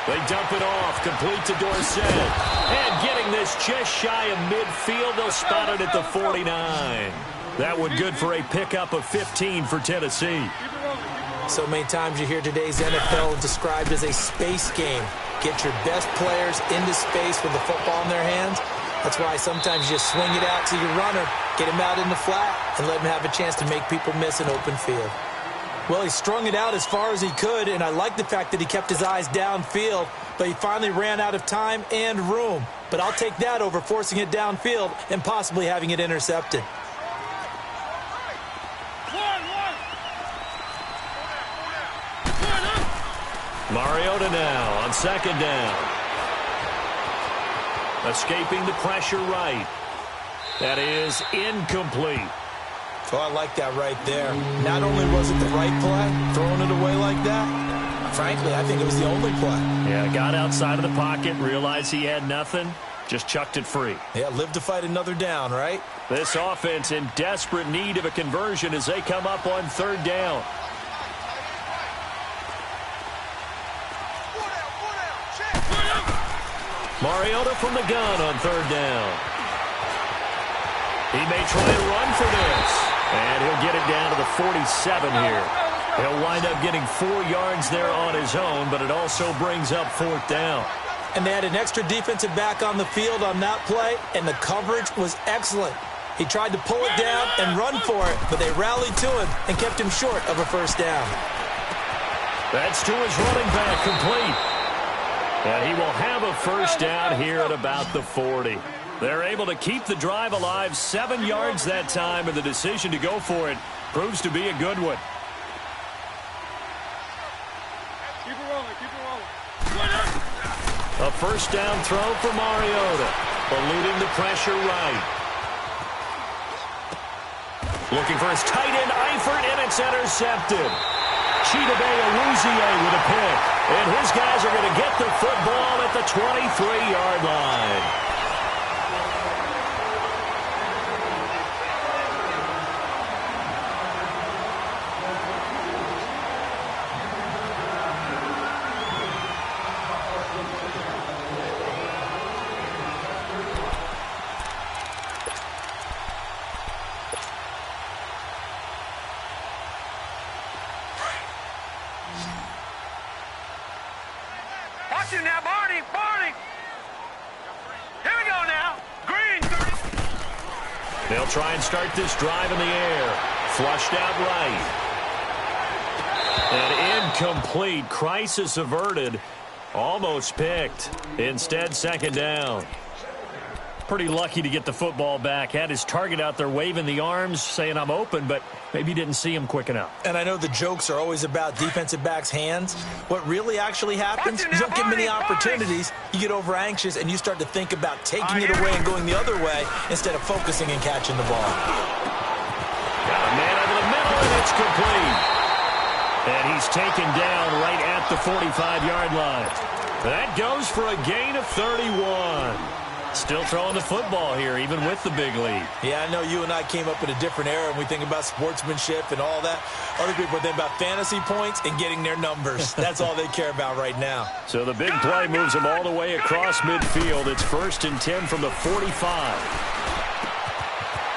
Speaker 2: They dump it off, complete to Dorsett. And getting this just shy of midfield, they'll spot it at the 49. That one good for a pickup of 15 for Tennessee.
Speaker 1: So many times you hear today's NFL described as a space game. Get your best players into space with the football in their hands. That's why sometimes you just swing it out to your runner, get him out in the flat, and let him have a chance to make people miss an open field. Well, he strung it out as far as he could, and I like the fact that he kept his eyes downfield, but he finally ran out of time and room. But I'll take that over forcing it downfield and possibly having it intercepted.
Speaker 2: Mariota now on second down. Escaping the pressure right. That is incomplete.
Speaker 1: Oh, I like that right there. Not only was it the right play, throwing it away like that, frankly, I think it was the only play.
Speaker 2: Yeah, got outside of the pocket, realized he had nothing, just chucked it free.
Speaker 1: Yeah, live to fight another down, right?
Speaker 2: This offense in desperate need of a conversion as they come up on third down. Mariota from the gun on third down. He may try and run for this. And he'll get it down to the 47 here. He'll wind up getting 4 yards there on his own, but it also brings up fourth down.
Speaker 1: And they had an extra defensive back on the field on that play, and the coverage was excellent. He tried to pull it down and run for it, but they rallied to him and kept him short of a first down.
Speaker 2: That's to his running back, complete. And he will have a first down here at about the 40. They're able to keep the drive alive, 7 yards that time, and the decision to go for it proves to be a good one.
Speaker 3: Keep it rolling, keep it rolling.
Speaker 2: A first down throw for Mariota, eluding the pressure right. Looking for his tight end, Eifert, and it's intercepted. Chidobe Awuzie with a pick, and his guys are going to get the football at the 23-yard line.
Speaker 3: Watch him now, Barney, Barney. Here we go now. Green.
Speaker 2: They'll try and start this drive in the air. Flushed out right. And incomplete. Crisis averted. Almost picked. Instead, second down. Pretty lucky to get the football back. Had his target out there waving the arms, saying I'm open, but maybe didn't see him quick enough.
Speaker 1: And I know the jokes are always about defensive backs' hands. What really actually happens, you don't get many opportunities, you get over anxious, and you start to think about taking it away and going the other way instead of focusing and catching the ball.
Speaker 2: Got a man over the middle, and it's complete. And he's taken down right at the 45-yard line. That goes for a gain of 31. Still throwing the football here, even with the big lead.
Speaker 1: Yeah, I know you and I came up in a different era, and we think about sportsmanship and all that. Other people think about fantasy points and getting their numbers. That's all they care about right now.
Speaker 2: So the big play moves them all the way across midfield. It's 1st and 10 from the 45.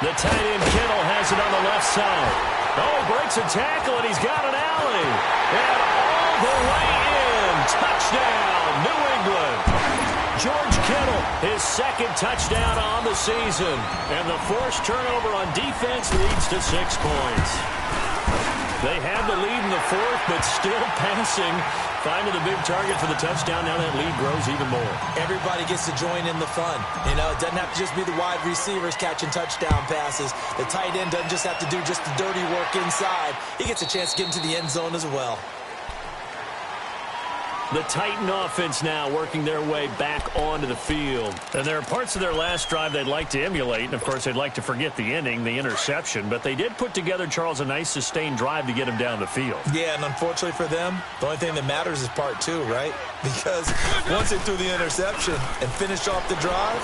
Speaker 2: The tight end Kittle has it on the left side. Oh, breaks a tackle, and he's got an alley. And all the way in. Touchdown, New England. George Kittle, his second touchdown on the season. And the forced turnover on defense leads to 6 points. They had the lead in the fourth, but still passing. Finding the big target for the touchdown. Now that lead grows even more.
Speaker 1: Everybody gets to join in the fun. You know, it doesn't have to just be the wide receivers catching touchdown passes. The tight end doesn't just have to do just the dirty work inside. He gets a chance to get into the end zone as well.
Speaker 2: The Titan offense now working their way back onto the field. And there are parts of their last drive they'd like to emulate. And, of course, they'd like to forget the ending, the interception. But they did put together, Charles, a nice sustained drive to get them down the field.
Speaker 1: Yeah, and unfortunately for them, the only thing that matters is part two, right? Because once they threw the interception and finished off the drive,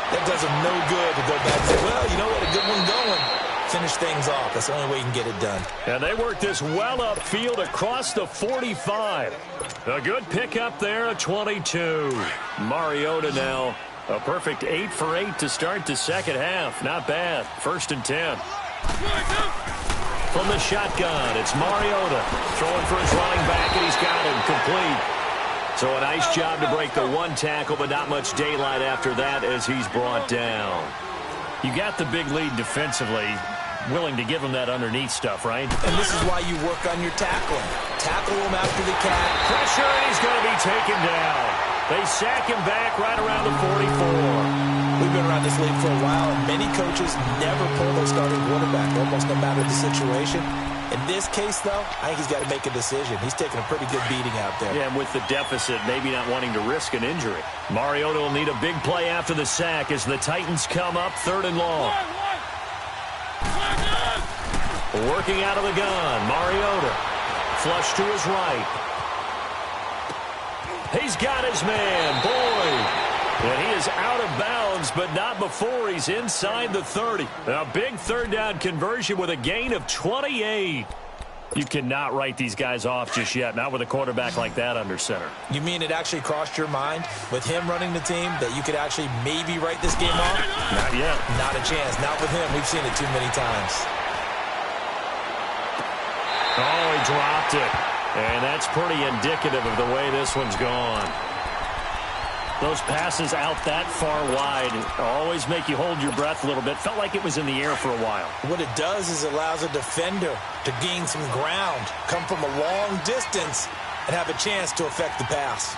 Speaker 1: that does them no good to go back and say, well, you know what, a good one going. Finish things off. That's the only way you can get it done.
Speaker 2: And they work this well upfield across the 45. A good pickup there at 22. Mariota now a perfect 8 for 8 to start the second half. Not bad. 1st and 10. From the shotgun, it's Mariota throwing for his running back, and he's got him complete. So a nice job to break the one tackle, but not much daylight after that as he's brought down. You got the big lead defensively, willing to give him that underneath stuff, right?
Speaker 1: And this is why you work on your tackling. Tackle him after the catch.
Speaker 2: Pressure, and he's going to be taken down. They sack him back right around the 44.
Speaker 1: We've been around this league for a while, and many coaches never pull their starting quarterback, almost no matter the situation. In this case, though, I think he's got to make a decision. He's taking a pretty good beating out there.
Speaker 2: Yeah, and with the deficit, maybe not wanting to risk an injury. Mariota will need a big play after the sack as the Titans come up 3rd and long. Working out of the gun, Mariota. Flush to his right. He's got his man, Boyd. And he is out of bounds, but not before he's inside the 30. A big 3rd down conversion with a gain of 28. You cannot write these guys off just yet, not with a quarterback like that under center.
Speaker 1: You mean it actually crossed your mind with him running the team that you could actually maybe write this game off?
Speaker 2: Not yet.
Speaker 1: Not a chance. Not with him. We've seen it too many times.
Speaker 2: Oh, he dropped it. And that's pretty indicative of the way this one's gone. Those passes out that far wide always make you hold your breath a little bit. Felt like it was in the air for a while.
Speaker 1: What it does is it allows a defender to gain some ground, come from a long distance, and have a chance to affect the pass.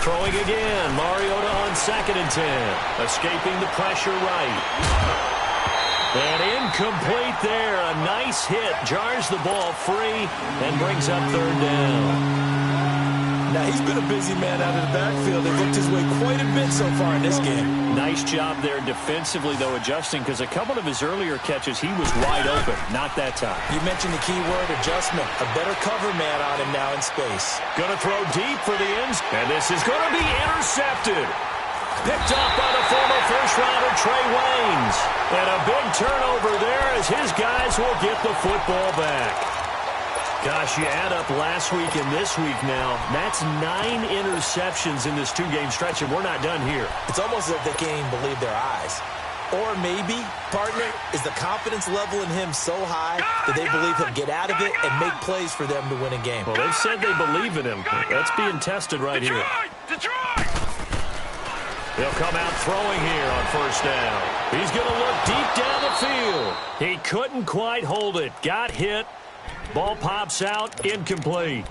Speaker 2: Throwing again. Mariota on 2nd and 10. Escaping the pressure right. And incomplete there. A nice hit. Jars the ball free and brings up 3rd down.
Speaker 1: Now, he's been a busy man out of the backfield. They've looked his way quite a bit so far in this game.
Speaker 2: Nice job there defensively, though, adjusting, because a couple of his earlier catches, he was wide open. Not that time.
Speaker 1: You mentioned the key word, adjustment. A better cover man on him now in space.
Speaker 2: Going to throw deep for the ends, and this is going to be intercepted. Picked up by the former first-rounder Trey Waynes. And a big turnover there as his guys will get the football back. Gosh, you add up last week and this week now. That's 9 interceptions in this 2-game stretch, and we're not done here.
Speaker 1: It's almost as if they can't even believe their eyes. Or maybe, partner, is the confidence level in him so high that they believe he'll get out of it and make plays for them to win a game.
Speaker 2: Well, they've said they believe in him. That's being tested right here.
Speaker 3: Detroit!
Speaker 2: He'll come out throwing here on 1st down. He's going to look deep down the field. He couldn't quite hold it. Got hit. Ball pops out, incomplete.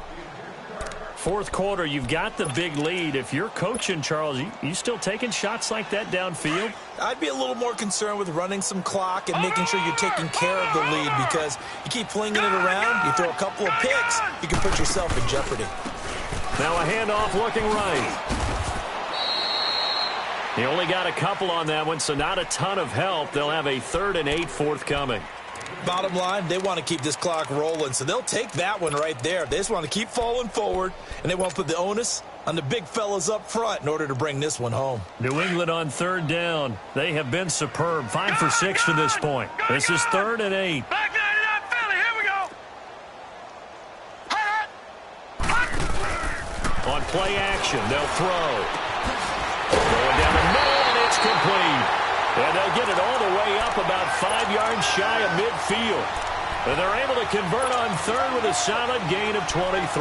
Speaker 2: 4th quarter, you've got the big lead. If you're coaching, Charles, you still taking shots like that downfield?
Speaker 1: I'd be a little more concerned with running some clock and making sure you're taking care of the lead, because you keep flinging it around, you throw a couple of picks, you can put yourself in jeopardy.
Speaker 2: Now a handoff looking right. He only got a couple on that one, so not a ton of help. They'll have a 3rd and 8 forthcoming.
Speaker 1: Bottom line, they want to keep this clock rolling, so they'll take that one right there. They just want to keep falling forward, and they want to put the onus on the big fellas up front in order to bring this one home.
Speaker 2: New England on 3rd down. They have been superb. 5 for 6 to this point. This is 3rd and 8.
Speaker 3: Back 99 Philly, here we go.
Speaker 2: On play action, they'll throw. Going down the middle, and it's complete. And they'll get it all the way up about 5 yards shy of midfield. And they're able to convert on 3rd with a solid gain of 23.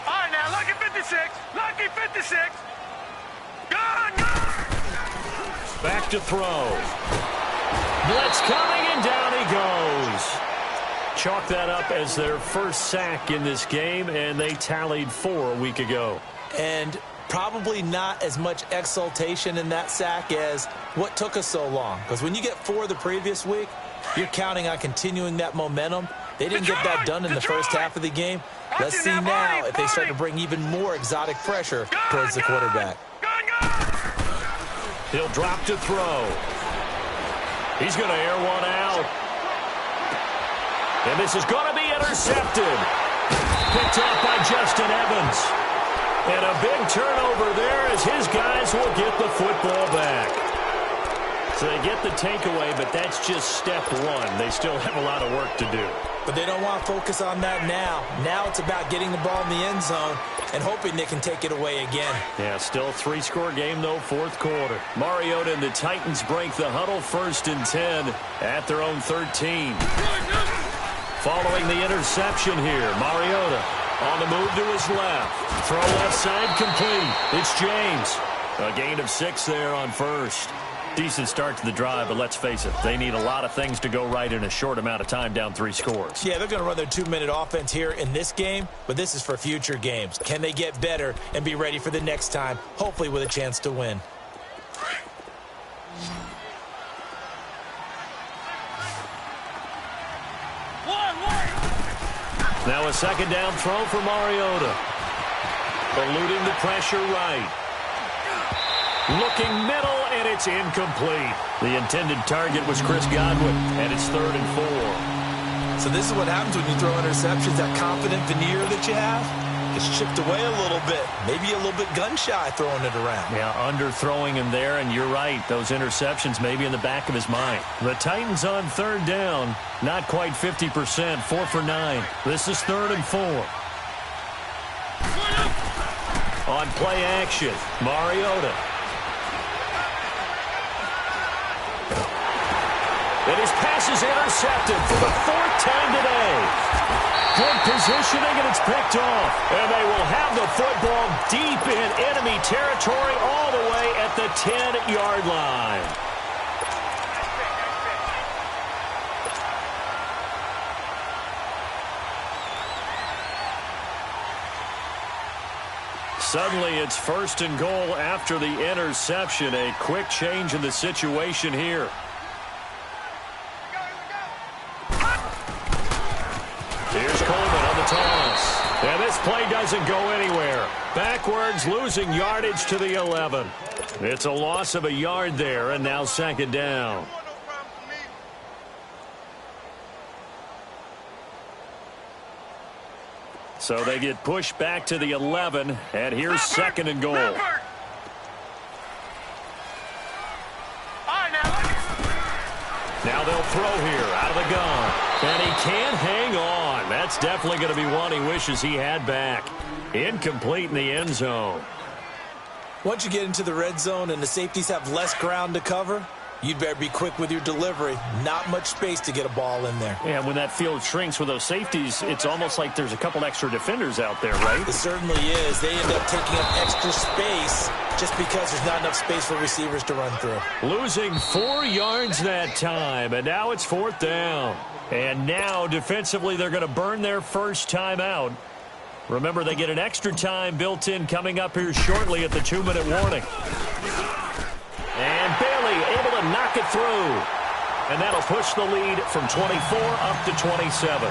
Speaker 3: All right, now, lucky 56. Lucky 56. Gone, gone.
Speaker 2: Back to throw. Blitz coming, and down he goes. Chalk that up as their first sack in this game, and they tallied 4 a week ago.
Speaker 1: And probably not as much exultation in that sack as what took us so long. Because when you get 4 the previous week, you're counting on continuing that momentum. They didn't get that done in the first half of the game. Let's see now if they start to bring even more exotic pressure towards the quarterback.
Speaker 2: He'll drop to throw. He's going to air one out. And this is going to be intercepted. Picked off by Justin Evans. And a big turnover there as his guys will get the football back. So they get the takeaway, but that's just step one. They still have a lot of work to do.
Speaker 1: But they don't want to focus on that now. Now it's about getting the ball in the end zone and hoping they can take it away again.
Speaker 2: Yeah, still a 3-score game, though, fourth quarter. Mariota and the Titans break the huddle 1st and 10 at their own 13. Following the interception here, Mariota on the move to his left. Throw left side complete. It's James. A gain of 6 there on first. Decent start to the drive, but let's face it, they need a lot of things to go right in a short amount of time, down 3 scores.
Speaker 1: Yeah, they're going to run their 2-minute offense here in this game, but this is for future games. Can they get better and be ready for the next time, hopefully with a chance to win?
Speaker 2: Now a 2nd down throw for Mariota. Eluding the pressure right. Looking middle, and it's incomplete. The intended target was Chris Godwin, and it's 3rd and 4.
Speaker 1: So this is what happens when you throw interceptions. That confident veneer that you have gets chipped away a little bit. Maybe a little bit gun-shy throwing it around.
Speaker 2: Yeah, underthrowing him there, and you're right. Those interceptions may be in the back of his mind. The Titans on 3rd down. Not quite 50%, 4 for 9. This is 3rd and 4. On play action, Mariota. And his pass is intercepted for the 4th time today. Good positioning, and it's picked off. And they will have the football deep in enemy territory all the way at the 10-yard line. Suddenly, it's 1st and goal after the interception. A quick change in the situation here. Here's Coleman on the toss. And this play doesn't go anywhere. Backwards, losing yardage to the 11. It's a loss of a yard there, and now 2nd down. So they get pushed back to the 11, and here's 2nd and goal. Now they'll throw here out of the gun. And he can't hang on. That's definitely going to be one he wishes he had back. Incomplete in the end zone.
Speaker 1: Once you get into the red zone and the safeties have less ground to cover, you'd better be quick with your delivery. Not much space to get a ball in there.
Speaker 2: Yeah, when that field shrinks with those safeties, it's almost like there's a couple extra defenders out there, right?
Speaker 1: It certainly is. They end up taking up extra space just because there's not enough space for receivers to run through.
Speaker 2: Losing 4 yards that time, and now it's 4th down. And now, defensively, they're going to burn their first timeout. Remember, they get an extra time built in coming up here shortly at the 2-minute warning. And Bailey able to knock it through. And that'll push the lead from 24 up to 27.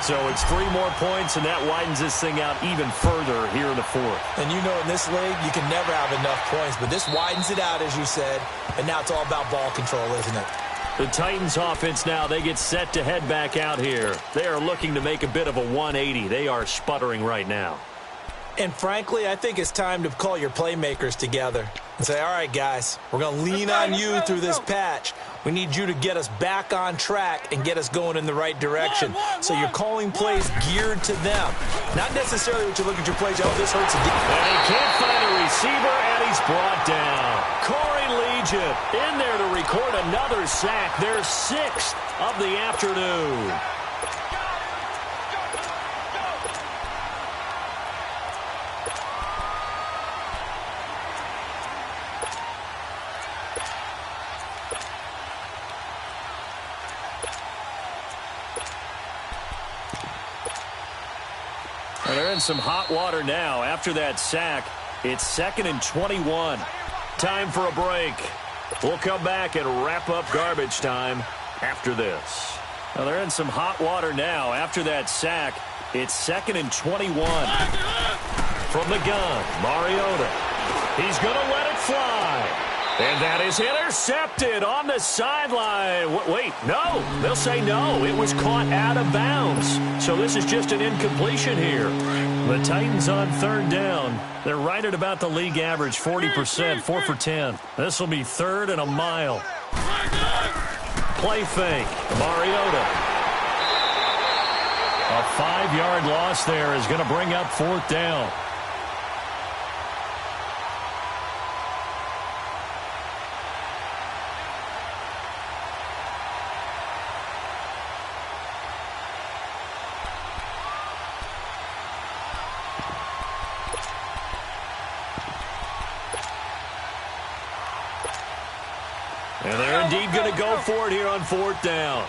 Speaker 2: So it's 3 more points, and that widens this thing out even further here in the 4th.
Speaker 1: And you know in this league, you can never have enough points. But this widens it out, as you said. And now it's all about ball control, isn't it?
Speaker 2: The Titans offense now, they get set to head back out here. They are looking to make a bit of a 180. They are sputtering right now.
Speaker 1: And frankly, I think it's time to call your playmakers together and say, all right, guys, we're going to lean on you through this patch. We need you to get us back on track and get us going in the right direction. So you're calling plays geared to them. Not necessarily what you look at your plays, oh, this hurts a deep.
Speaker 2: And he can't find a receiver, and he's brought down. Corey Legion in there to record another sack. Their 6th of the afternoon. they're in some hot water now. After that sack, it's 2nd and 21. Time for a break. We'll come back and wrap up garbage time after this. Now they're in some hot water now. After that sack, it's 2nd and 21. From the gun, Mariota. He's going to let it fly. And that is intercepted on the sideline. Wait, no. They'll say no. It was caught out of bounds. So this is just an incompletion here. The Titans on 3rd down. They're right at about the league average, 40%, 4 for 10. This will be 3rd and a mile. Play fake, Mariota. A 5-yard loss there is going to bring up 4th down. And they're indeed going to go for it here on 4th down.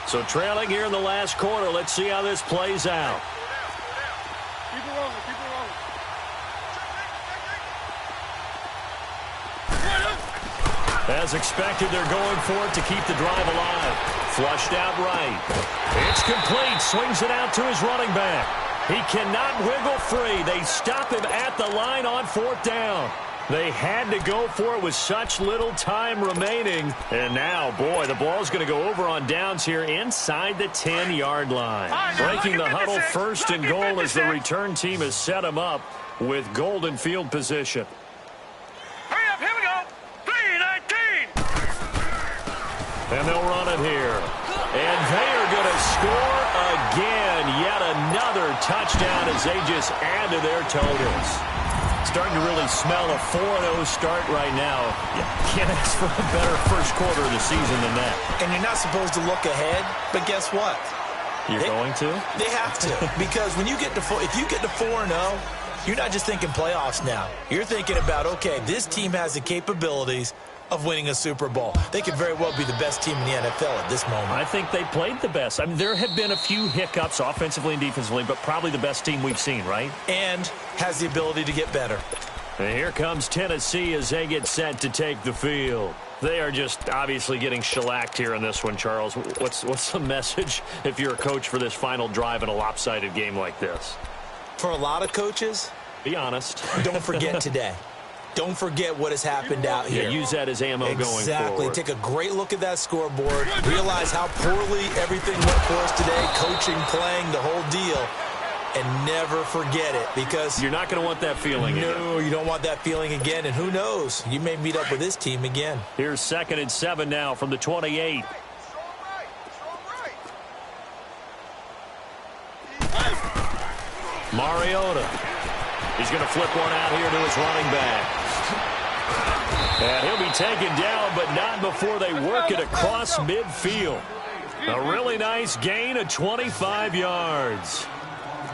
Speaker 2: So trailing here in the last quarter. Let's see how this plays out.
Speaker 3: Keep it rolling, keep it rolling.
Speaker 2: As expected, they're going for it to keep the drive alive. Flushed out right. It's complete. Swings it out to his running back. He cannot wiggle free. They stop him at the line on 4th down. They had to go for it with such little time remaining. And now, boy, the ball's going to go over on downs here inside the 10-yard line. Breaking the huddle, 1st and goal as the return team has set him up with golden field position.
Speaker 3: Hurry up, here we go. 3:19.
Speaker 2: And they'll run it here. And they are going to score again. Yet another touchdown as they just add to their totals. Starting to really smell a 4-0 start right now. You can't ask for a better first quarter of the season than that.
Speaker 1: And you're not supposed to look ahead, but guess what?
Speaker 2: You're going to?
Speaker 1: They have to. Because when you get to if you get to 4-0, you're not just thinking playoffs now. You're thinking about, okay, this team has the capabilities of winning a Super Bowl. They could very well be the best team in the NFL at this moment.
Speaker 2: I think they played the best. I mean, there have been a few hiccups offensively and defensively, but probably the best team we've seen, right?
Speaker 1: And has the ability to get better.
Speaker 2: And here comes Tennessee as they get set to take the field. They are just obviously getting shellacked here in this one, Charles. What's the message if you're a coach for this final drive in a lopsided game like this?
Speaker 1: For a lot of coaches,
Speaker 2: be honest.
Speaker 1: Don't forget today. Don't forget what has happened out here.
Speaker 2: Yeah, use that as ammo going forward.
Speaker 1: Exactly. Take a great look at that scoreboard. Realize how poorly everything went for us today. Coaching, playing, the whole deal. And never forget it, because
Speaker 2: you're not going to want that feeling again.
Speaker 1: No, you don't want that feeling again. And who knows? You may meet up with this team again.
Speaker 2: Here's 2nd and 7 now from the 28. Mariota. He's going to flip one out here to his running back. And he'll be taken down, but not before they work it across midfield. A really nice gain of 25 yards.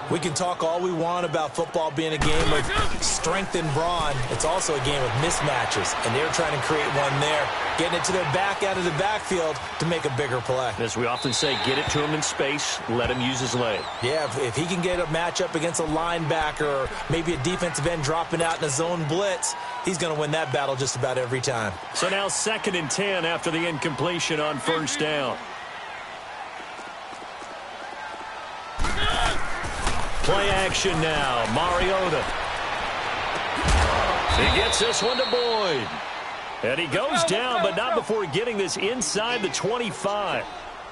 Speaker 1: We can talk all we want about football being a game of strength and brawn. It's also a game of mismatches, and they're trying to create one there, getting it to their back out of the backfield to make a bigger play.
Speaker 2: As we often say, get it to him in space, let him use his leg.
Speaker 1: Yeah, if he can get a matchup against a linebacker or maybe a defensive end dropping out in a zone blitz, he's going to win that battle just about every time.
Speaker 2: So now 2nd and 10 after the incompletion on 1st down. Play action now. Mariota. He gets this one to Boyd. And he goes down, but not before getting this inside the 25.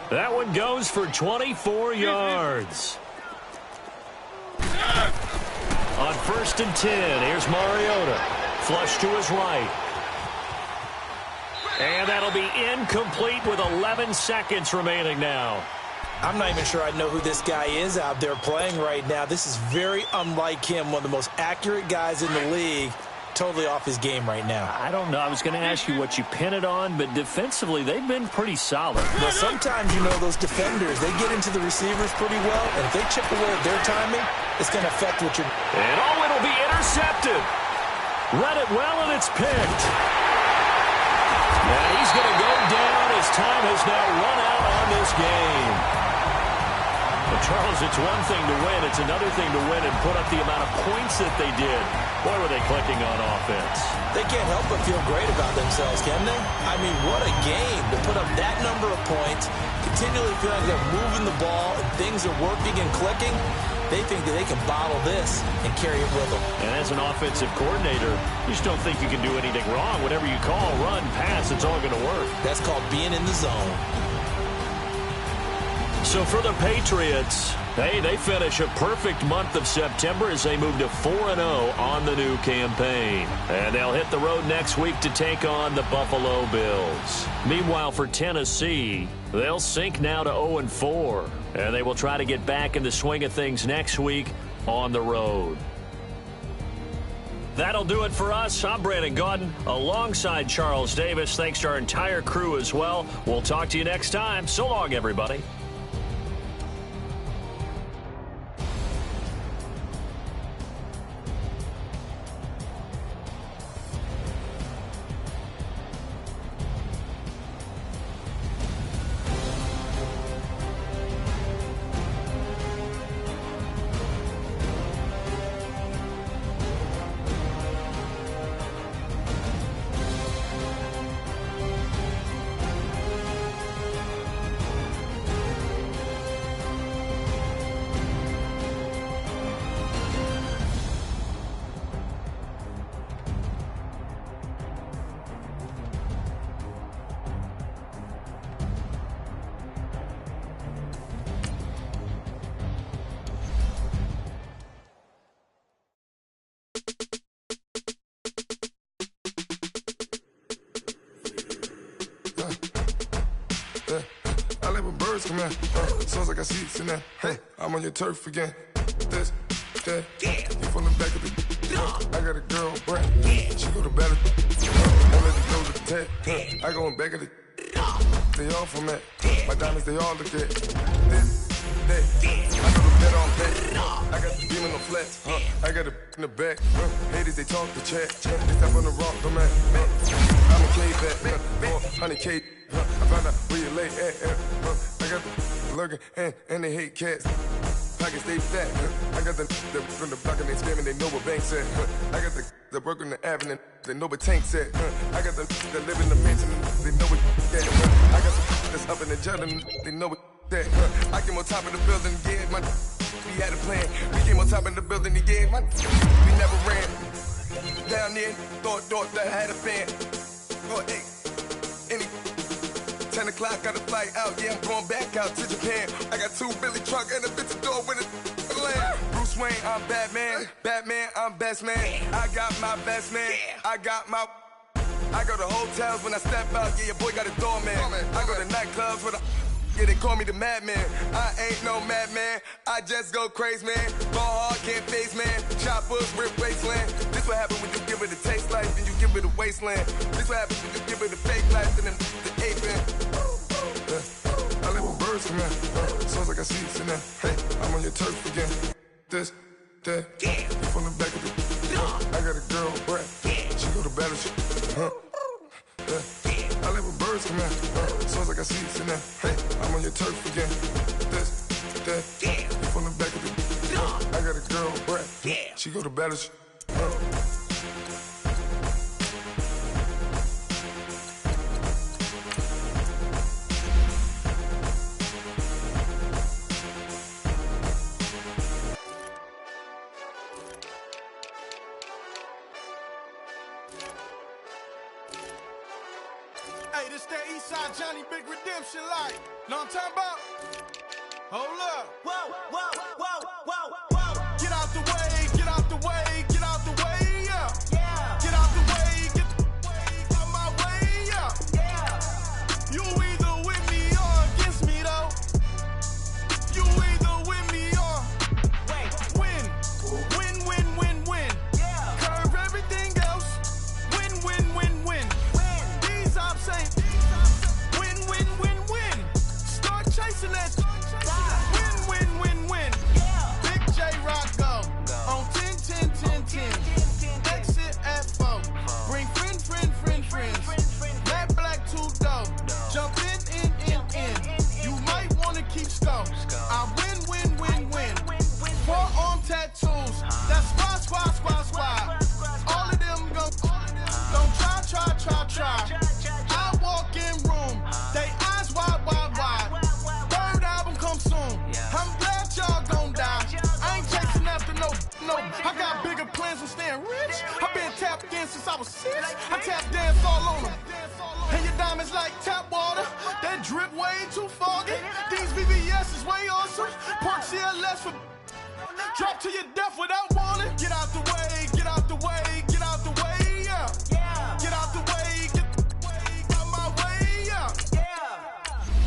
Speaker 2: That one goes for 24 yards. On 1st and 10, here's Mariota. Flush to his right. And that'll be incomplete with 11 seconds remaining now.
Speaker 1: I'm not even sure I know who this guy is out there playing right now. This is very unlike him, one of the most accurate guys in the league. Totally off his game right now.
Speaker 2: I don't know. I was going to ask you what you pin it on, but defensively, they've been pretty solid.
Speaker 1: Well, sometimes, you know, those defenders, they get into the receivers pretty well, and if they chip away at their timing, it's going to affect what you're...
Speaker 2: And it'll be intercepted. Read it well, and it's picked. Now he's going to go down as time has now run out on this game. Well, Charles, it's one thing to win. It's another thing to win and put up the amount of points that they did. Boy, were they clicking on offense.
Speaker 1: They can't help but feel great about themselves, can they? I mean, what a game to put up that number of points, continually feeling like they're moving the ball and things are working and clicking. They think that they can bottle this and carry it with them.
Speaker 2: And as an offensive coordinator, you just don't think you can do anything wrong. Whatever you call, run, pass, it's all going to work.
Speaker 1: That's called being in the zone.
Speaker 2: So for the Patriots, hey, they finish a perfect month of September as they move to 4-0 on the new campaign. And they'll hit the road next week to take on the Buffalo Bills. Meanwhile, for Tennessee, they'll sink now to 0-4. And they will try to get back in the swing of things next week on the road. That'll do it for us. I'm Brandon Gaudin alongside Charles Davis. Thanks to our entire crew as well. We'll talk to you next time. So long, everybody.
Speaker 4: I let my birds come in. Sounds like I got seats in there. Hey, I'm on your turf again. This, that, you from the back of the. I got a girl, Brent. She go to battle. I let it go to the tag. I go in back of the. They all from that. My diamonds, they all look at. This, that. I go to bet on bet. I got the beam in the flats. I got it in the back. Haters, they talk the chat. They step on the rock, the man. I'm a K-back. 400K. I found out where you lay at. I got the lurking and they hate cats. Pockets stay fat. I got the from the block and they scamming, they know what banks at. I got the work on the avenue, they know what tanks at. I got the live in the mansion, they know what that. I got some that's up in the jet and they know what that. I came on top of the building, yeah, we had a plan. We came on top of the building, yeah, we never ran. Down there, thought that I had a fan. Oh, hey, any 10 o'clock, got a flight out, yeah, I'm going back out to Japan. I got 2 Billy truck and a bitch door with a land. Bruce Wayne, I'm Batman. Batman, I'm best man. I got my best man. I go to hotels when I step out, yeah, your boy got a doorman. I go to nightclubs with a yeah, they call me the madman. I ain't no madman. I just go crazy, man. Ball hard, can't face, man. Choppers, rip wasteland. This what happen when you give it a taste life, then you give it a wasteland. This what happen when you give it a fake life, and then the ape in. I let my birds come in. Sounds like I got seats in there. Hey, I'm on your turf again. This, that, you from the back of the. I got a girl, Brett. She go to battle. I let my birds come in. Sounds like I got seats in there. Hey, I'm on your turf again. This, that, you from the back of the. I got a girl, Brett. She go to battle.
Speaker 5: Hey, this that Eastside Johnny Big Redemption like. Know what I'm talking about? Hold up. Whoa, whoa, whoa, whoa, whoa. Get out the way, get out the way, get out the way, yeah. Yeah. Get out the way, get out my way, yeah. Yeah. You either with me or against me, though. You either with me or win. Win, win, win, win. Yeah. Curve everything else. Win, win, win, win. These ops ain't win, win, win, win. Start chasing that. Win, win, win, win. Big try. I walk in room, they eyes wide, wide, wide. Third album come soon. I'm glad y'all gon' die. I ain't chasing after no. I got bigger plans than staying rich. I've been tapped in since I was 6. I tap dance all on them. And your diamonds like tap water. That drip way too foggy. These BBS is way awesome. Park CLS for drop to your death without warning. Get out the way, get out the way, get out the way, yeah. Get out the way, get out my way, yeah.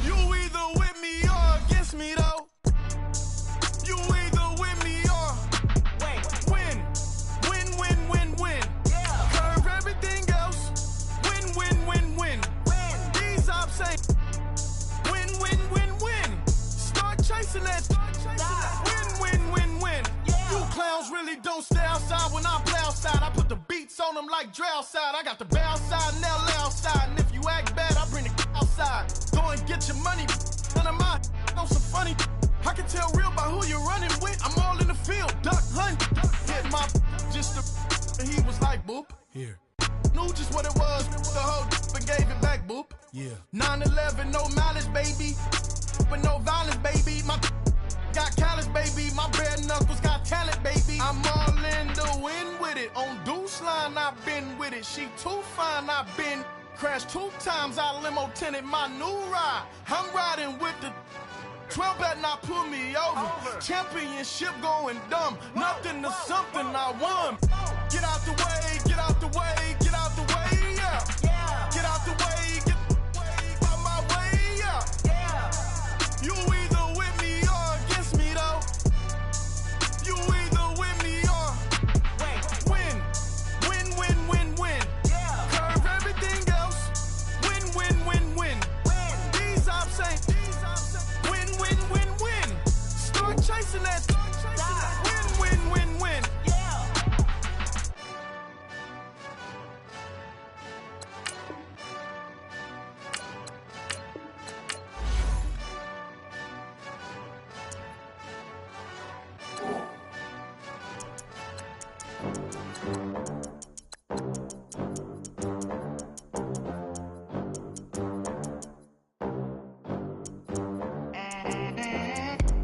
Speaker 5: You either with me or against me though. You either with me or win. Win. Curve everything else. Win. These ops ain't win. Start chasing that. Win. You clowns really don't stay outside when I play outside. I put the beats on them like drow side. I got the bow side and they'll lay outside. And if you act bad, I bring the outside. Go and get your money. None of my know some funny. I can tell real by who you're running with. I'm all in the field, duck hunt. Hit my just and he was like boop. Here. Knew just what it was. The whole and gave it back, boop. Yeah. 9/11, no malice, baby. But no violence, baby. My got callous, baby. My bare knuckles got talent, baby. I'm all in the wind with it. On Deuce line, I've been with it. She too fine, I've been crashed 2 times. I limo tinted my new ride. I'm riding with the 12 better not pull me over. Championship going dumb. Nothing to something I won. Get out the way, get out the way, get out the way, yeah. Get out the way, get out my way, yeah. You either with me or against me though. You either with me or win. Curve everything else. Win. These ops ain't win. Start chasing that. Win.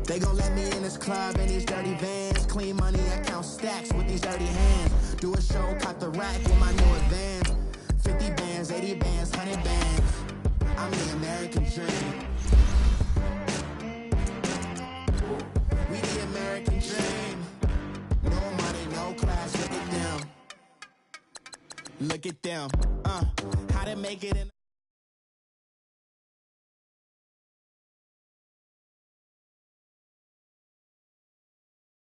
Speaker 6: They gon' let me in this club in these dirty vans. Clean money, I count stacks with these dirty hands. Do a show, caught the rack with my new advance. 50 bands, 80 bands, 100 bands. I'm the American dream. We the American dream. No money, no class, look at them. How to make it in